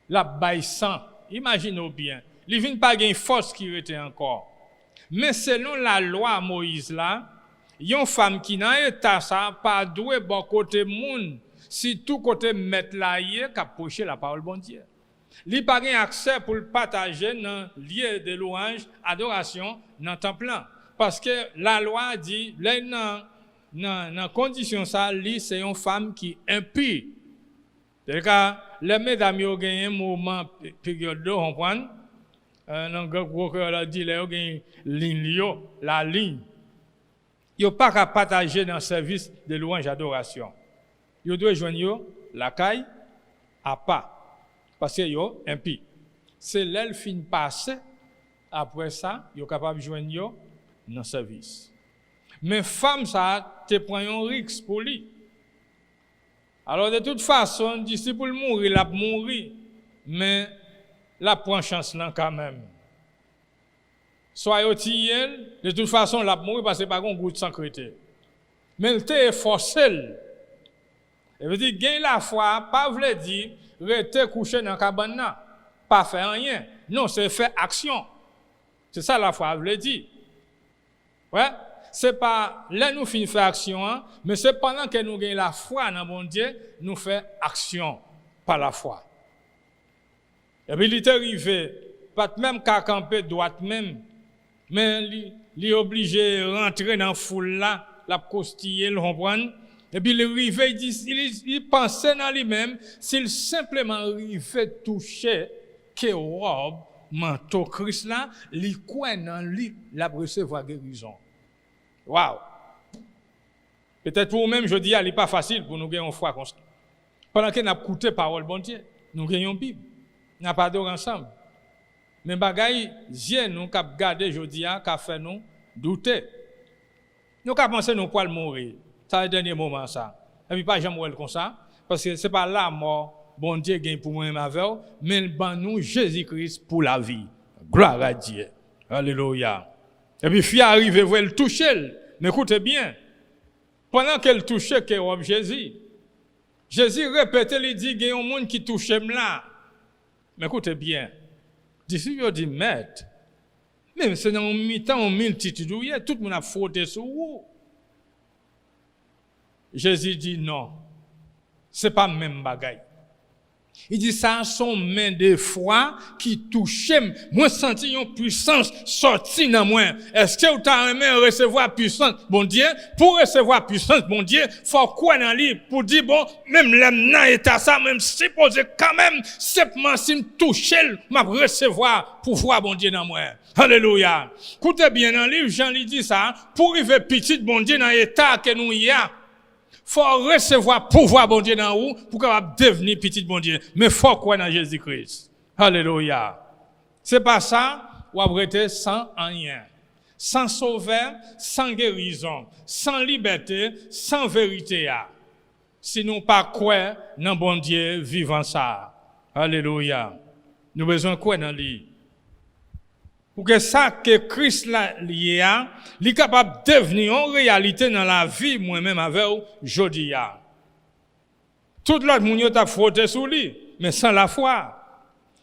L'a baille sang. Imaginez bien. Il vient pas gain force qui était encore. Mais selon la loi Moïse là, yon femme qui dans état ça pas doué bon côté monde si tout côté mettre la yé qu'a prêcher la parole bon Dieu. Li pas gain accès pour le partager dans lieu de louange, adoration dans temple là parce que la loi dit dans condition ça li c'est une femme qui impie. C'est cas les mesdames yo gagne un moment période de comprendre dans gros cœur dit les yo gagne la ligne. Yo pas qu'à partager dans le service de louange et d'adoration. Yo doit joindre la caille à pas parce que yo impie. C'est l'elle fin passé après ça, yo capable joindre dans le service. Mais femme ça te prend un risque pour lui. Alors de toute façon, d'ici pour mourir, il a mourir, mais la prend chance là quand même. Soit de toute façon, il a mourir parce que pas un goût de sang crété. Mais il était forcé. Il veut dire, gagne la foi, pas veut dire, rester couché dans la cabane, pas faire rien. Non, c'est faire action. C'est ça la foi veut dire. Ouais, c'est pas là nous finissons faire action, hein, mais c'est pendant que nous gagnons la foi dans bon Dieu, nous faisons action par la foi. Et puis il est arrivé, pas même qu'à camper droite même, mais il est obligé de rentrer dans la foule là, la costiller, le comprendre. Et puis il est arrivé, il pensait dans lui-même, s'il simplement arrivait toucher que robe, manteau Christ là, il croit dans lui, la recevoir guérison. Waouh! Peut-être pour nous-mêmes, je dis, il n'est pas facile pour nous gagner une foi comme ça. Pendant que nous avons écouté la parole bon Dieu, nous gagnons la Bible, nous avons adoré ensemble. Mais bagaille, Dieu nous a gardé, je dis, qu'a fait nous douter. Nous avons pensé nous pour mourir. C'est le dernier moment ça. Et puis pas jamais comme ça, parce que c'est pas la mort, bon Dieu gagne pour moi-même avec, mais il ban nous Jésus-Christ pour la vie. Gloire à Dieu. Alléluia. Et puis fille arrive, vous le toucher. Mais écoutez bien, pendant qu'elle touchait Jésus, Jésus répétait, il dit, il y a un monde qui touche là. Mais écoutez bien, d'ici il dit, maître, même c'est dans un mi-temps, une multitude, tout le monde a frotté sur vous. Jésus dit non, ce n'est pas le même bagaille. Il dit ça sont mains de foi qui touchent. Moi senti une puissance sortie dans moi. Est-ce que vous avez recevoir puissance, bon Dieu? Pour recevoir puissance, bon Dieu, faut quoi dans lui pour dire bon, même l'homme dans état ça, même si posé quand même, simplement si me toucher, m'a recevoir pouvoir bon Dieu dans moi. Alléluia. Écoutez bien dans le livre Jean lui dit ça, pour arriver petit bon Dieu dans l'état que nous y a. Faut recevoir pouvoir bon Dieu dans vous pour capable devenir petit bon Dieu. Mais faut quoi dans Jésus-Christ. Alléluia. C'est pas ça, ou arrêter sans rien. Sans sauveur, sans guérison, sans liberté, sans vérité. Si nous pas quoi dans bon Dieu vivant ça. Alléluia. Nous besoin quoi dans lui. Pour que ça que Christ l'a lié à, il est capable de devenir en réalité dans la vie moi-même avec aujourd'hui. Tout l'autre monde t'a frotté sur lui, mais sans la foi.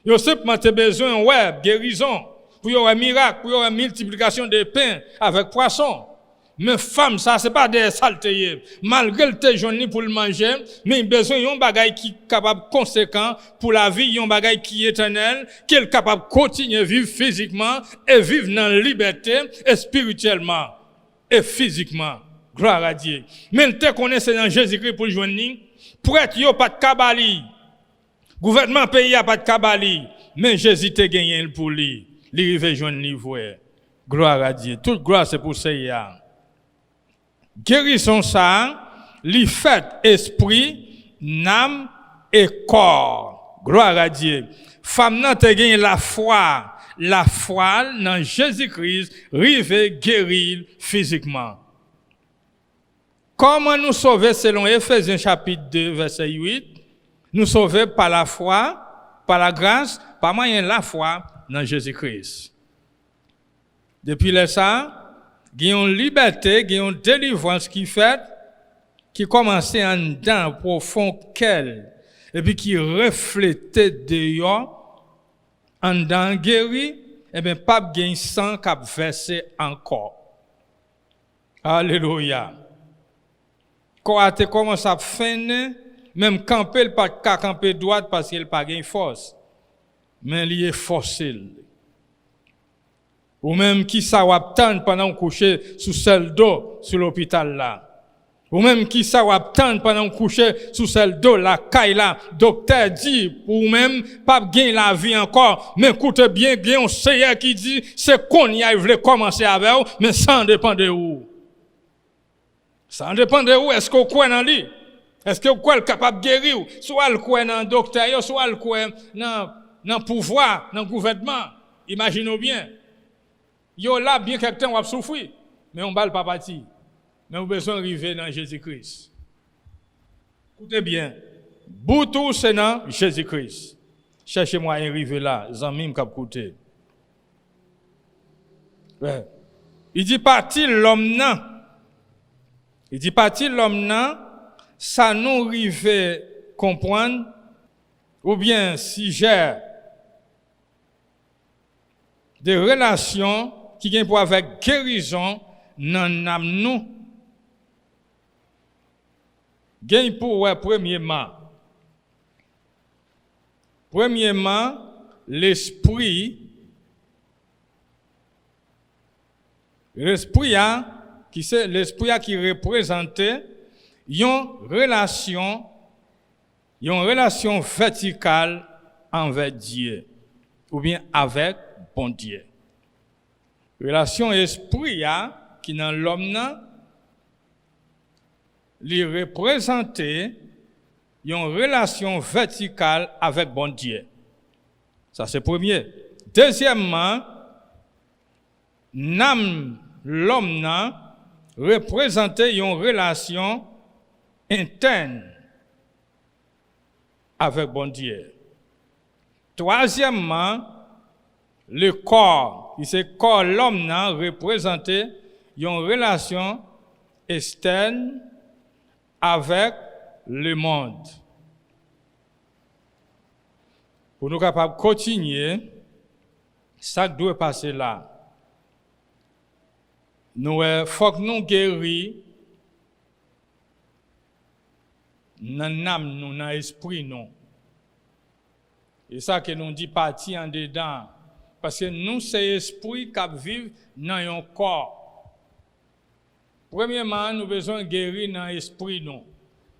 Yo simplement besoin web guérison, pour y avoir miracle, pour y avoir multiplication de pain avec poisson. Mais femme ça c'est pas des saletés. Malgré le te journée pour le manger, mais il besoin yon bagay qui capable conséquent pour la vie, yon bagay qui est éternel, qui est capable de continuer à vivre physiquement et vivre dans la liberté et spirituellement et physiquement. Gloire à Dieu. Mais le te connaissent dans Jésus-Christ pour le joindre, pour être yo pas de kabali. Gouvernement pays a pas de kabali, mais Jésus te gagné pour lui. Li rive joindre li voye. Gloire à Dieu. Toute gloire c'est pour Seigneur. Guérison ça, li fait esprit, âme et corps. Gloire à Dieu. Femme nan te gagne la foi dans Jésus-Christ, rive guérir physiquement. Comment nous sauver selon Éphésiens chapitre 2 verset 8? Nous sauver par la foi, par la grâce, par moyen de la foi dans Jésus-Christ. Depuis le ça, il y a une liberté, il y a une délivrance qui fait, qui commence en dedans, profond qu'elle, et puis qui reflète dehors, en dedans guéri, et bien pas gain sang cap versé encore. Alléluia. Quand tu commences à faire, même camper, il pas camper droite parce qu'il pas gain force, mais il est forcé. Ou même qui ça va attendre pendant coucher sous celle d'eau sur l'hôpital là. Ou même qui ça va attendre pendant coucher sous celle d'eau la caille là. Docteur dit ou même pas gagner la vie encore, mais écoutez bien, il y a un Seigneur qui dit c'est qu'on y a voulu commencer avec vous, mais ça dépend de vous. Ça dépend de vous, est-ce que vous croyez dans lui? Est-ce que vous êtes capable de guérir? Soit vous croyez dans le docteur, soit vous croyez dans le pouvoir, dans le gouvernement. Imaginez bien. Yo là, bien quelqu'un va souffrir, mais on ne va pas partir. mais vous avez besoin d'arriver dans Jésus-Christ. Écoutez bien, boutou c'est dans Jésus-Christ. Cherchez-moi à arriver là, zanmim k'ap koute. Ouais. Il dit parti l'homme nan. Il dit parti l'homme nan, ça nous arrive comprendre ou bien si j'ai des relations qui viennent pour avec guérison nan âme nous. Gagne pour premièrement l'esprit qui représentait une relation verticale envers Dieu ou bien avec bon Dieu. Relation esprit qui dans l'homme nan li représenter une relation verticale avec bon Dieu. Ça c'est premier. Deuxièmement, l'homme nan représenter une relation interne avec bon Dieu. Troisièmement, le corps, c'est corps l'homme nan représenter une relation externe avec le monde. Pour nous capables de continuer, ça doit passer là. Nous faut que nous guérir dans l'âme, nous, dans l'esprit, nous. Et ça que nous dit parti en dedans. Parce que nous, c'est l'esprit qui vit dans un corps. Premièrement, nous avons besoin de guérir dans l'esprit, nous.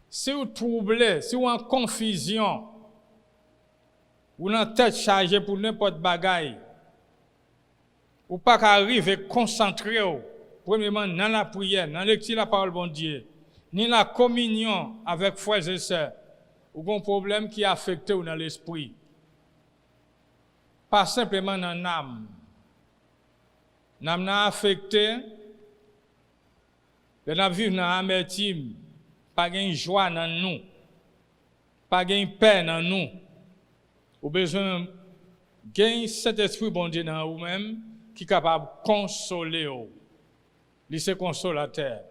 Si vous troublez, si vous en confusion, ou dans tête chargée pour n'importe bagaille, ou pas qu'arriver concentré, premièrement, dans la prière, dans l'écrit de la parole de Dieu, ni la communion avec frères et sœurs, ou un problème qui est affecté dans l'esprit. Pas simplement dans l'âme. L'âme n'a affecté, nous vivons dans l'amertume, pas de joie dans nous, pas de paix dans nous. Ou besoin de gagner cet esprit bon Dieu dans vous-même qui est capable de consoler vous. C'est consolateur.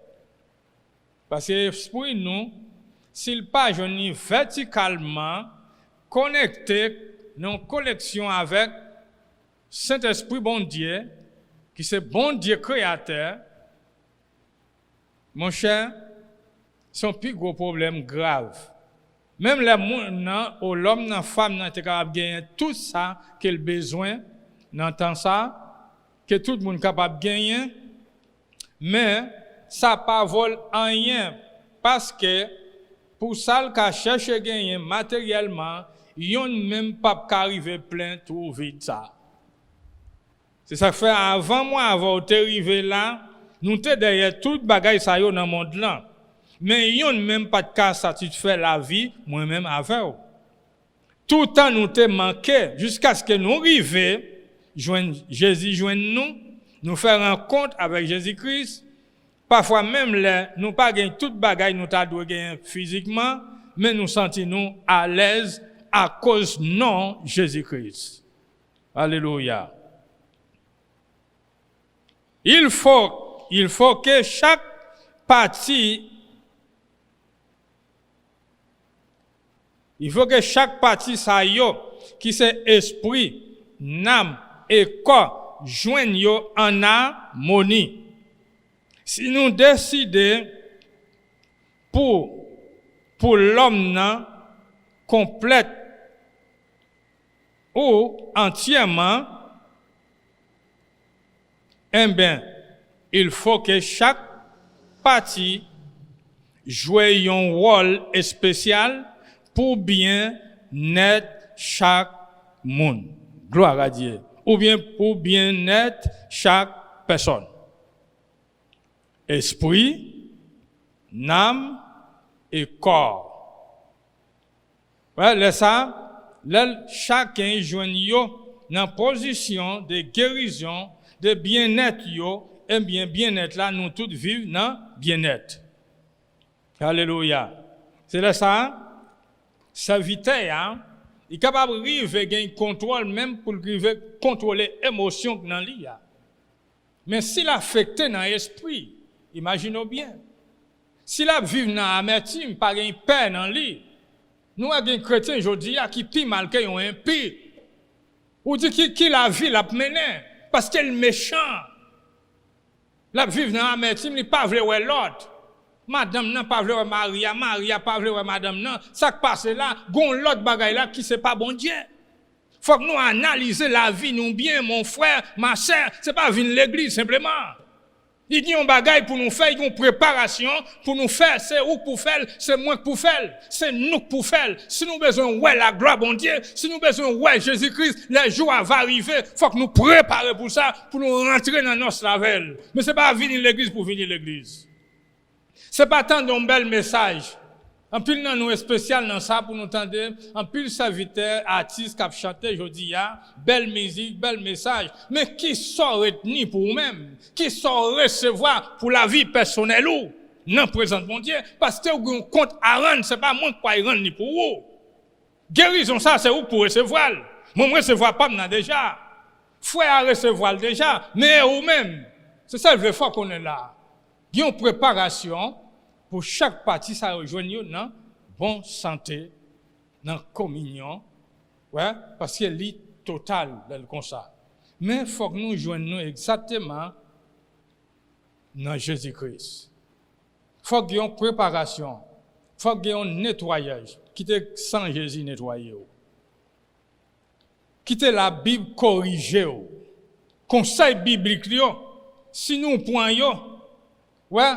Parce que l'esprit nous, s'il pas verticalement connecté dans une connexion avec Saint-Esprit bon Dieu, qui c'est bon Dieu créateur, mon cher, c'est un plus gros problème grave. Même l'homme, la femme, est capable de gagner tout ça qu'il a besoin, n'entend ça, que tout le monde est capable de gagner, mais ça ne pas vol en rien, parce que pour ça, le cherche à gagner matériellement, ils n'ont même pas arrivé plein tout vite ça. C'est ça que fait avant moi, avant d'arriver là, nous sommes derrière toute bagaille ça dans le monde là. Mais ils n'ont même pas de cas satisfait la vie, moi-même avec eux. Tout le temps nous te manqué jusqu'à ce que nous arrivions, Jésus joigne nous faire rencontre avec Jésus-Christ. Parfois même nous pas gagner toute bagaille nous t'a doit gagner physiquement, mais nous sentons à l'aise à cause non Jésus-Christ. Alléluia. Il faut que chaque partie ça yo qui c'est esprit, âme et corps joignent en harmonie. Si nous décidons pour l'homme complète ou entièrement, eh bien, il faut que chaque partie joue un rôle spécial pour bien naître chaque monde. Gloire à Dieu. Ou bien pour bien naître chaque personne. Esprit, âme et corps. Ouais, chacun joue dans position de guérison, de bien-être, et bien bien-être là, nous tous vivons dans bien-être. Alléluia. C'est là ça, serviteur, hein, il est capable de arriver à un contrôle même pour contrôler l'émotion dans lui. Mais s'il a affecté dans l'esprit, imaginez bien. S'il a vécu dans l'amertume, pas une paix dans lui, nous avons des chrétiens aujourd'hui qui pis mal qu'ils ont un pire. Ou dit qui la vie l'a mené parce qu'elle est méchant. La vivre dans l'amertume, il pas vouloir l'autre. Madame n'a pas vouloir Maria, Maria pas vouloir madame non. Ça qui passe là, gon l'autre bagaille là qui c'est pas bon Dieu. Faut que nous analyser la vie nous bien, mon frère, ma sœur, c'est pas venir l'église simplement. Il y a un bagaille pour nous faire, il y a une préparation pour nous faire, c'est où pour faire, c'est moi pour faire, c'est nous pour faire. Si nous besoin ouais la gloire bon Dieu, si nous besoin ouais Jésus-Christ, les jours vont arriver, faut que nous préparions pour ça, pour nous rentrer dans notre lavelle. Mais c'est pas venir l'église pour venir l'église. C'est pas tant d'un bel message. En plus, nous est spécial dans ça pour nous entendre. En plus, serviteur, artiste qui a chanté aujourd'hui, belle musique, bel message. Mais qui sort retenir pour vous-même? Qui sort recevoir pour la vie personnelle ou? Non, présent mon Dieu. Parce que vous avez un compte à rendre, c'est pas moi qui peux rendre ni pour vous. Guérison, ça, c'est vous pour recevoir. Moi, je recevoir pas maintenant déjà. Frère à recevoir déjà. Mais vous-même. C'est ça le fois qu'on est là. Il y a une préparation. Pour chaque partie, ça rejoigne dans bonne santé, dans communion, ouais, parce qu'il est total comme ça. Mais il faut que nous joignions exactement dans Jésus-Christ. Il faut qu'il y ait une préparation, il faut qu'il y ait un nettoyage, quitter sans Jésus nettoyer. Quitter la Bible corrigée. Conseil biblique, si nous prenons, ouais,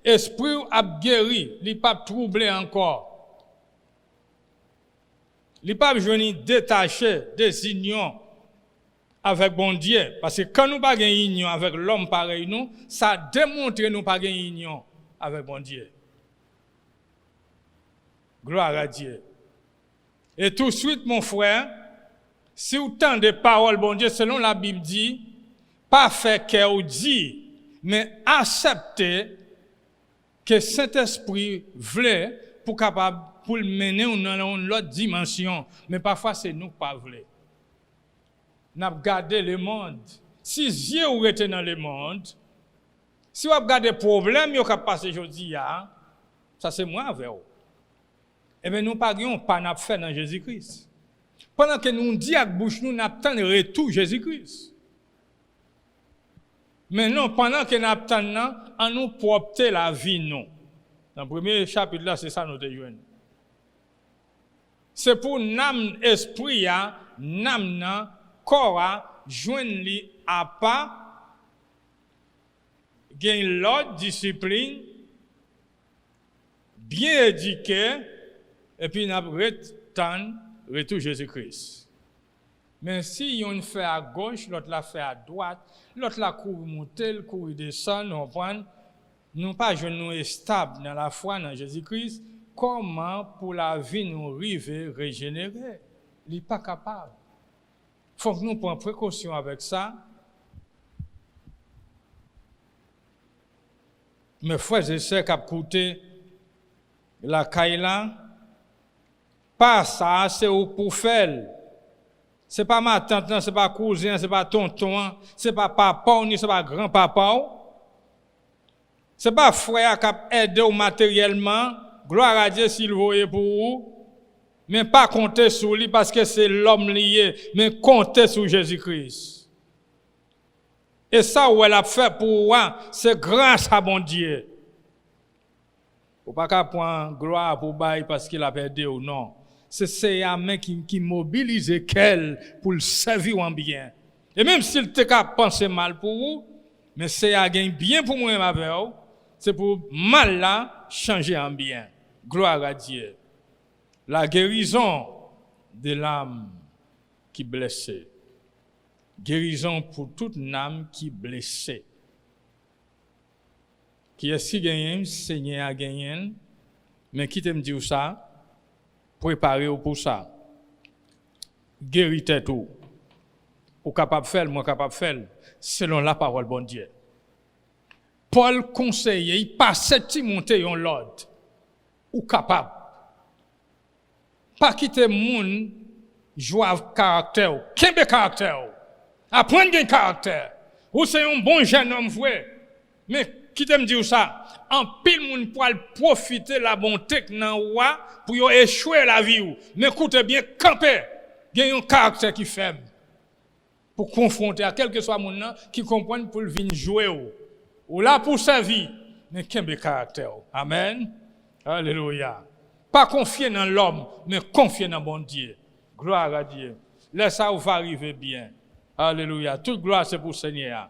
esprit a guéri, il pas troublé encore. Il pas venir détacher des unions avec bon Dieu parce que quand nous pas une union avec l'homme pareil nous, ça démontre nous pas une union avec bon Dieu. Gloire à Dieu. Et tout de suite mon frère, si vous tendez paroles bon Dieu selon la Bible dit, pas faire qu'elle dit, mais accepter que Saint-Esprit voulait pour capable pour le mener dans une autre dimension, mais parfois c'est nous pas voulons. N'a regardé le monde. Si Dieu ou était dans le monde, si vous regardez problème yo cap passer aujourd'hui ça c'est moi avec vous. Eh bien nous pas n'a fait dans Jésus-Christ. Pendant que nous dit avec bouche nous n'attend le retour Jésus-Christ. Mais non, pendant que nous attendons, on nous propter la vie, non. Dans le premier chapitre, là, c'est ça nous déjouons. C'est pour l'âme, esprit, l'âme, corps, joindre à pas, gagner l'autre discipline, bien éduqué, et puis nous attendons retour Jésus-Christ. Mais si on fait à gauche, l'autre la fait à droite, l'autre la court monter, le court descendre, nous comprenons, nous pas nous stable dans la foi dans Jésus-Christ, comment pour la vie nous arriver régénérer? Il n'est pas capable. Il faut que nous prenions précaution avec ça. Mes frères et sœurs qui ont coûté la Kaila, pas ça, c'est pour faire. C'est pas ma tante, c'est pas cousin, c'est pas tonton, c'est pas papa, ni c'est pas grand-papa. C'est pas frère qui a aidé matériellement, gloire à Dieu s'il voyait pour vous, mais pas compter sur lui parce que c'est l'homme lié, mais compter sur Jésus-Christ. Et ça, où elle a fait pour moi, c'est grâce à mon Dieu. Faut pas qu'à prendre gloire pour bail parce qu'il a perdu ou non. C'est un mec qui mobilise qu'elle pour le servir en bien. Et même s'il te a pensé mal pour vous, mais c'est à gagner bien pour moi avec vous, c'est pour mal là changer en bien. Gloire à Dieu. La guérison de l'âme qui est blessée. Guérison pour toute âme qui est blessée. Qui est-ce qui gagne, Seigneur a gagné, mais qui te me dit ça? Préparez-vous pour ça. Guéris tout. Ou capable de faire, moi capable de faire, selon la parole bon Dieu. Paul conseillait, il passait Timothée en l'ordre, ou capable. Pas quitter moun, jouer caractère, qu'est-ce caractère? Apprendre un caractère. Ou c'est un bon jeune homme, vrai. Mais qui t'aime dire ça? En pile moun pour profiter la bonté que nan wa pour yo échouer la vie ou. Mais écoutez bien, camper. Il y a un caractère qui faible. Pour confronter à quel que soit moun nan qui comprenne pour venir jouer ou là pour sa vie. Mais qu'un caractère. Amen. Alléluia. Pas confier dans l'homme, mais confier dans bon Dieu. Gloire à Dieu. Laisse ça va arriver bien. Alléluia. Toute gloire c'est pour le Seigneur.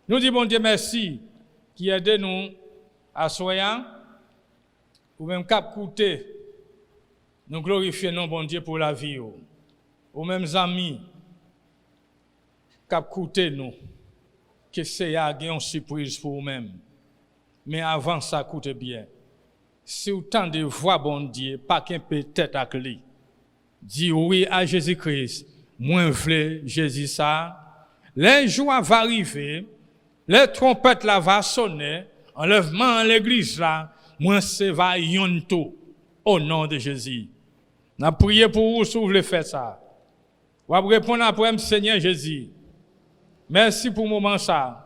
Nous disons bon Dieu merci qui aide nous à soyant ou même cap coûter. Nous glorifions non bon Dieu pour la vie ou même amis cap coûter nous que c'est une surprise pour vous-même. Mais avant ça coûte bien. Si autant de voix bon Dieu pas qu'un peut-être à clé. Dis oui à Jésus-Christ. Moi vle Jésus ça. Les jours vont arriver, les trompettes là va sonner, enlèvement à l'église là, moi c'est va yonto au nom de Jésus. N'a prié pour vous si vous voulez faire ça. Vous allez répondre après Seigneur Jésus. Merci pour le moment ça.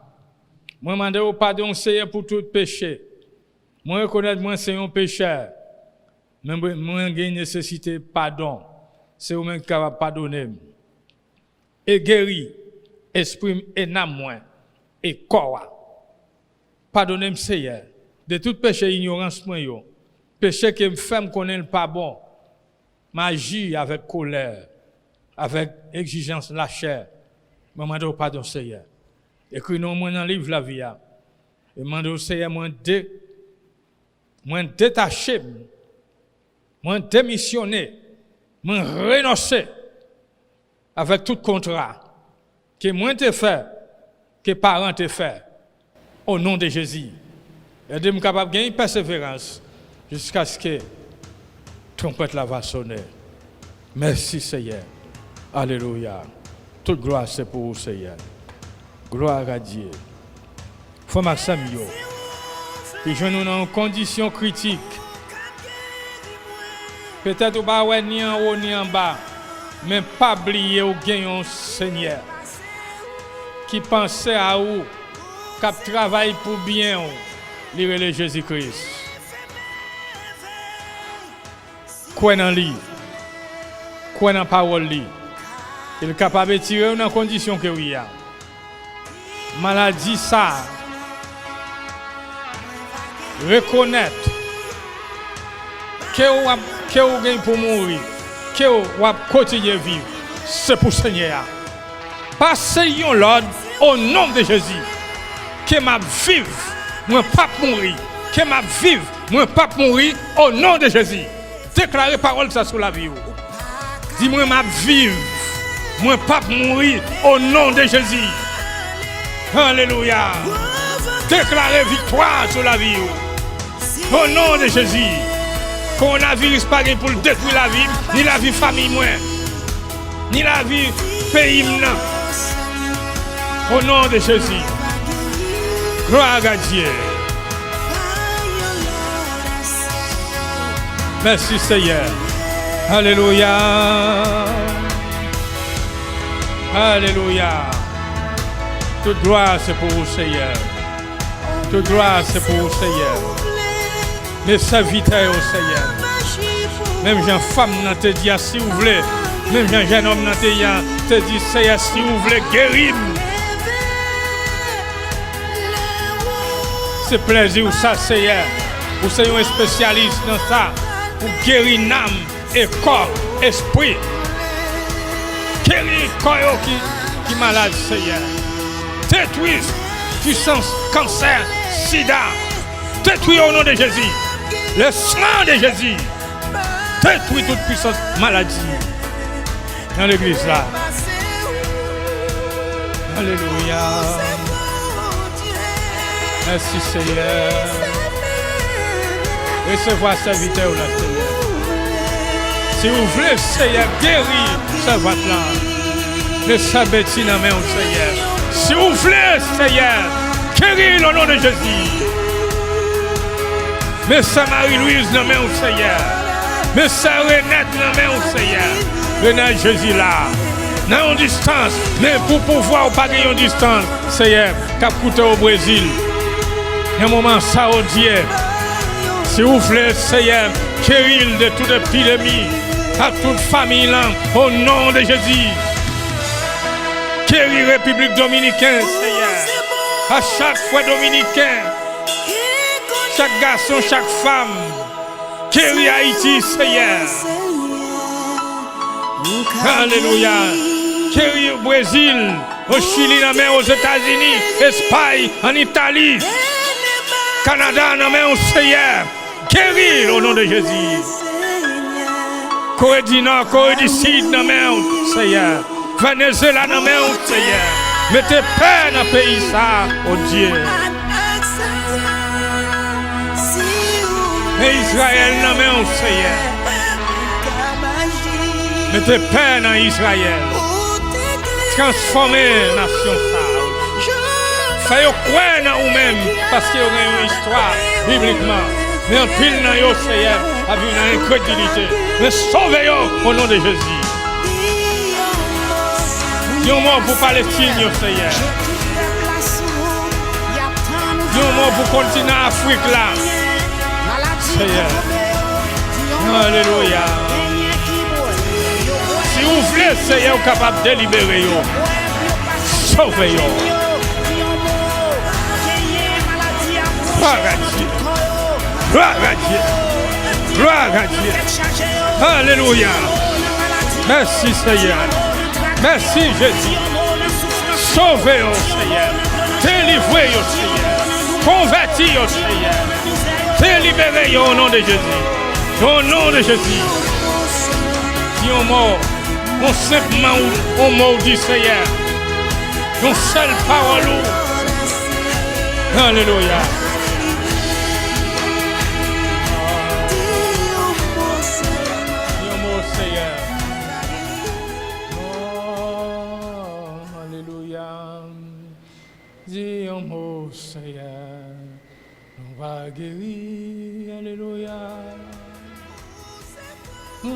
Moi demande au pardon Seigneur pour tout péché. Moi reconnaître moi c'est un pécheur. Mais moi j'ai une nécessité pardon. C'est vous même qui va pardonner. Et guéri, exprime et âme moins et corps. Pardonnez-moi Seigneur de tout péché ignorance moi yo. Péché que me fait me connaître pas bon. M'agir avec colère, avec exigence la chair. Me demande pardon Seigneur. Écris non moi dans livre la vie et demande au Seigneur moi détaché, moi démissionné, moi renoncer avec tout contrat que moi te fait, que parents te fait, au nom de Jésus. Et de me capable de gagner persévérance jusqu'à ce que trompette la va sonner. Merci Seigneur. Alléluia. Toute gloire c'est pour vous Seigneur. Gloire à Dieu. Frère Maxime yo. Puis je nous dans une condition critique. Peut-être ou pas ouais ni en haut ni en bas. Mais pas oublier ou gagner un Seigneur qui pensait à vous, qui travaille pour bien, lire le Jésus-Christ. Quoi dans lui, quoi dans la parole lui, il est capable de tirer dans la condition que oui a. Maladie ça, reconnaître que vous gagnez pour mourir. Que vous continuez à vivre, c'est pour le Seigneur. Passez l'ordre au nom de Jésus. Que ma vive, moi pas mourir. Que ma vive, moi pas mourir au nom de Jésus. Déclarez parole ça sur la vie. Dis-moi ma vive, moi pas mourir au nom de Jésus. Alléluia. Déclarez victoire sur la vie. Au nom de Jésus. Coronavirus pas pour détruire la vie, ni la vie famille moi, ni la vie pays moi. Au nom de Jésus. Gloire à Dieu. Merci Seigneur. Alléluia. Alléluia. Toute gloire c'est pour vous Seigneur. Toute gloire c'est pour vous Seigneur. Mes serviteurs au Seigneur. Même jeune femme n'a te dit si vous voulez. Même jeune homme n'a te dit Seigneur si vous voulez guérir. C'est plaisir ça Seigneur. Vous êtes un spécialiste dans ça. Pour guérir l'âme et corps, esprit. Guérir le corps qui est malade Seigneur. Détruire puissance, cancer, sida. Détruire au nom de Jésus. Le sang de Jésus détruit toute puissance maladie dans l'église là. Alléluia. Merci Seigneur. Recevez serviteur là Seigneur. Si vous voulez Seigneur guérir servante là. Ne sabeti dans main au Seigneur. Si vous voulez Seigneur Guéris au nom de Jésus. Mais ça Marie-Louise, non mais au Seigneur. Mais ça Renette, non mais au Seigneur. Renette Jésus là. Dans une distance, mais pour pouvoir pas gagner une distance, Seigneur, cap coûté au Brésil. Il y a un moment ça au Dieu. Si vous voulez, Seigneur, guérir de toute épidémie, à toute famille là, au nom de Jésus. Guérir République Dominicaine, Seigneur. À chaque fois Dominicain, chaque garçon, chaque femme. Guérir Haïti, Seigneur. Alléluia. Guérir au Brésil, au Chili, aux États-Unis, Espagne, en Italie, Canada, au Seigneur. Guérir au nom de Jésus. Corée du Nord, Corée du Sud, au Seigneur. Venezuela, au Seigneur. Mettez paix dans le pays, ça, oh Dieu. Et Israël, au Seigneur. Mettez paix dans Israël. Transformer la nation ça. Faites croire dans vous-même parce qu'il y a une histoire bibliquement. Mais en pile dans vous, Seigneur, avec une incrédulité. Mais sauvez-vous au nom de Jésus. Dis-moi mot pour Palestine, Seigneur. Dis-moi mot pour continuer Afrique là. Seigneur. Alléluia. Si vous voulez, Seigneur, capable de délibérer, sauvez-vous. Gloire à Dieu. Gloire à Dieu. Gloire à Dieu. Alléluia. Merci, Seigneur. Merci, Jésus. Sauvez-vous, Seigneur. Délivrez-vous, Seigneur. Convertis-vous, Seigneur. Délibérez-vous au nom de Jésus. Au nom de Jésus. Si on mort, on simplement on maudit Seigneur. Une seule parole. Alléluia. Seigneur. Oh, alléluia. Dis un mot, Seigneur. On va guérir. Alléluia. Oh.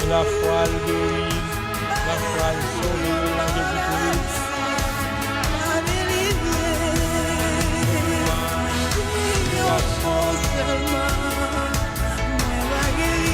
La foi le guérit, la foi le sauve, la Jésus-Christ. La foi seulement, m'a guéri.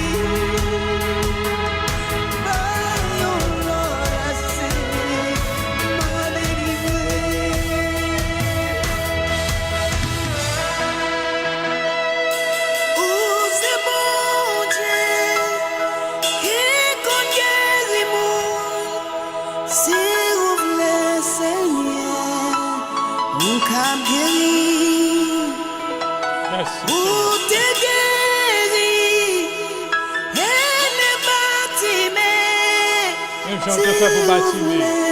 Je te fais pour bâtir.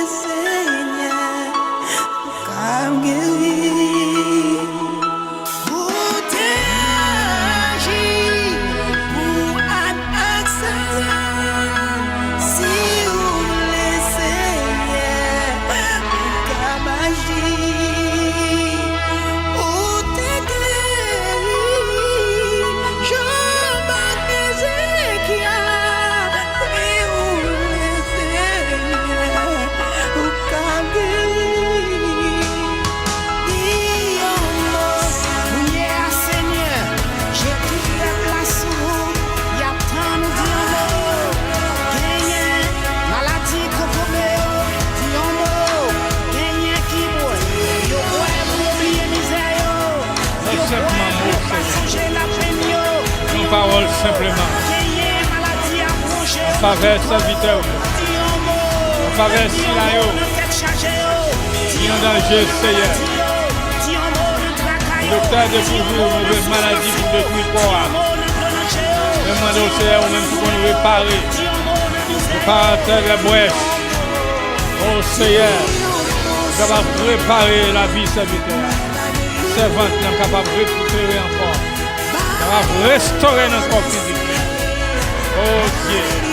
Parole simplement. On faveur serviteur. On faveur Silayo. Il y a un danger, Seigneur. Le docteur de toujours, mauvaise maladie pour détruire le corps. Demandez au Seigneur, ou même pour qu'on nous répare. Réparateur de la brèche. Oh Seigneur. capable de réparer la vie serviteur. Servante est capable de récupérer encore. Capable de restaurer notre corps physique. Oh Dieu.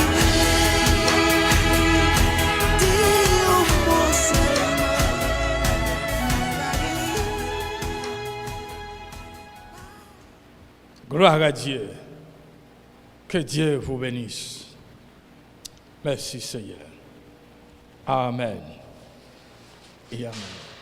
Gloire à Dieu. Que Dieu vous bénisse. Merci Seigneur. Amen. Et amen.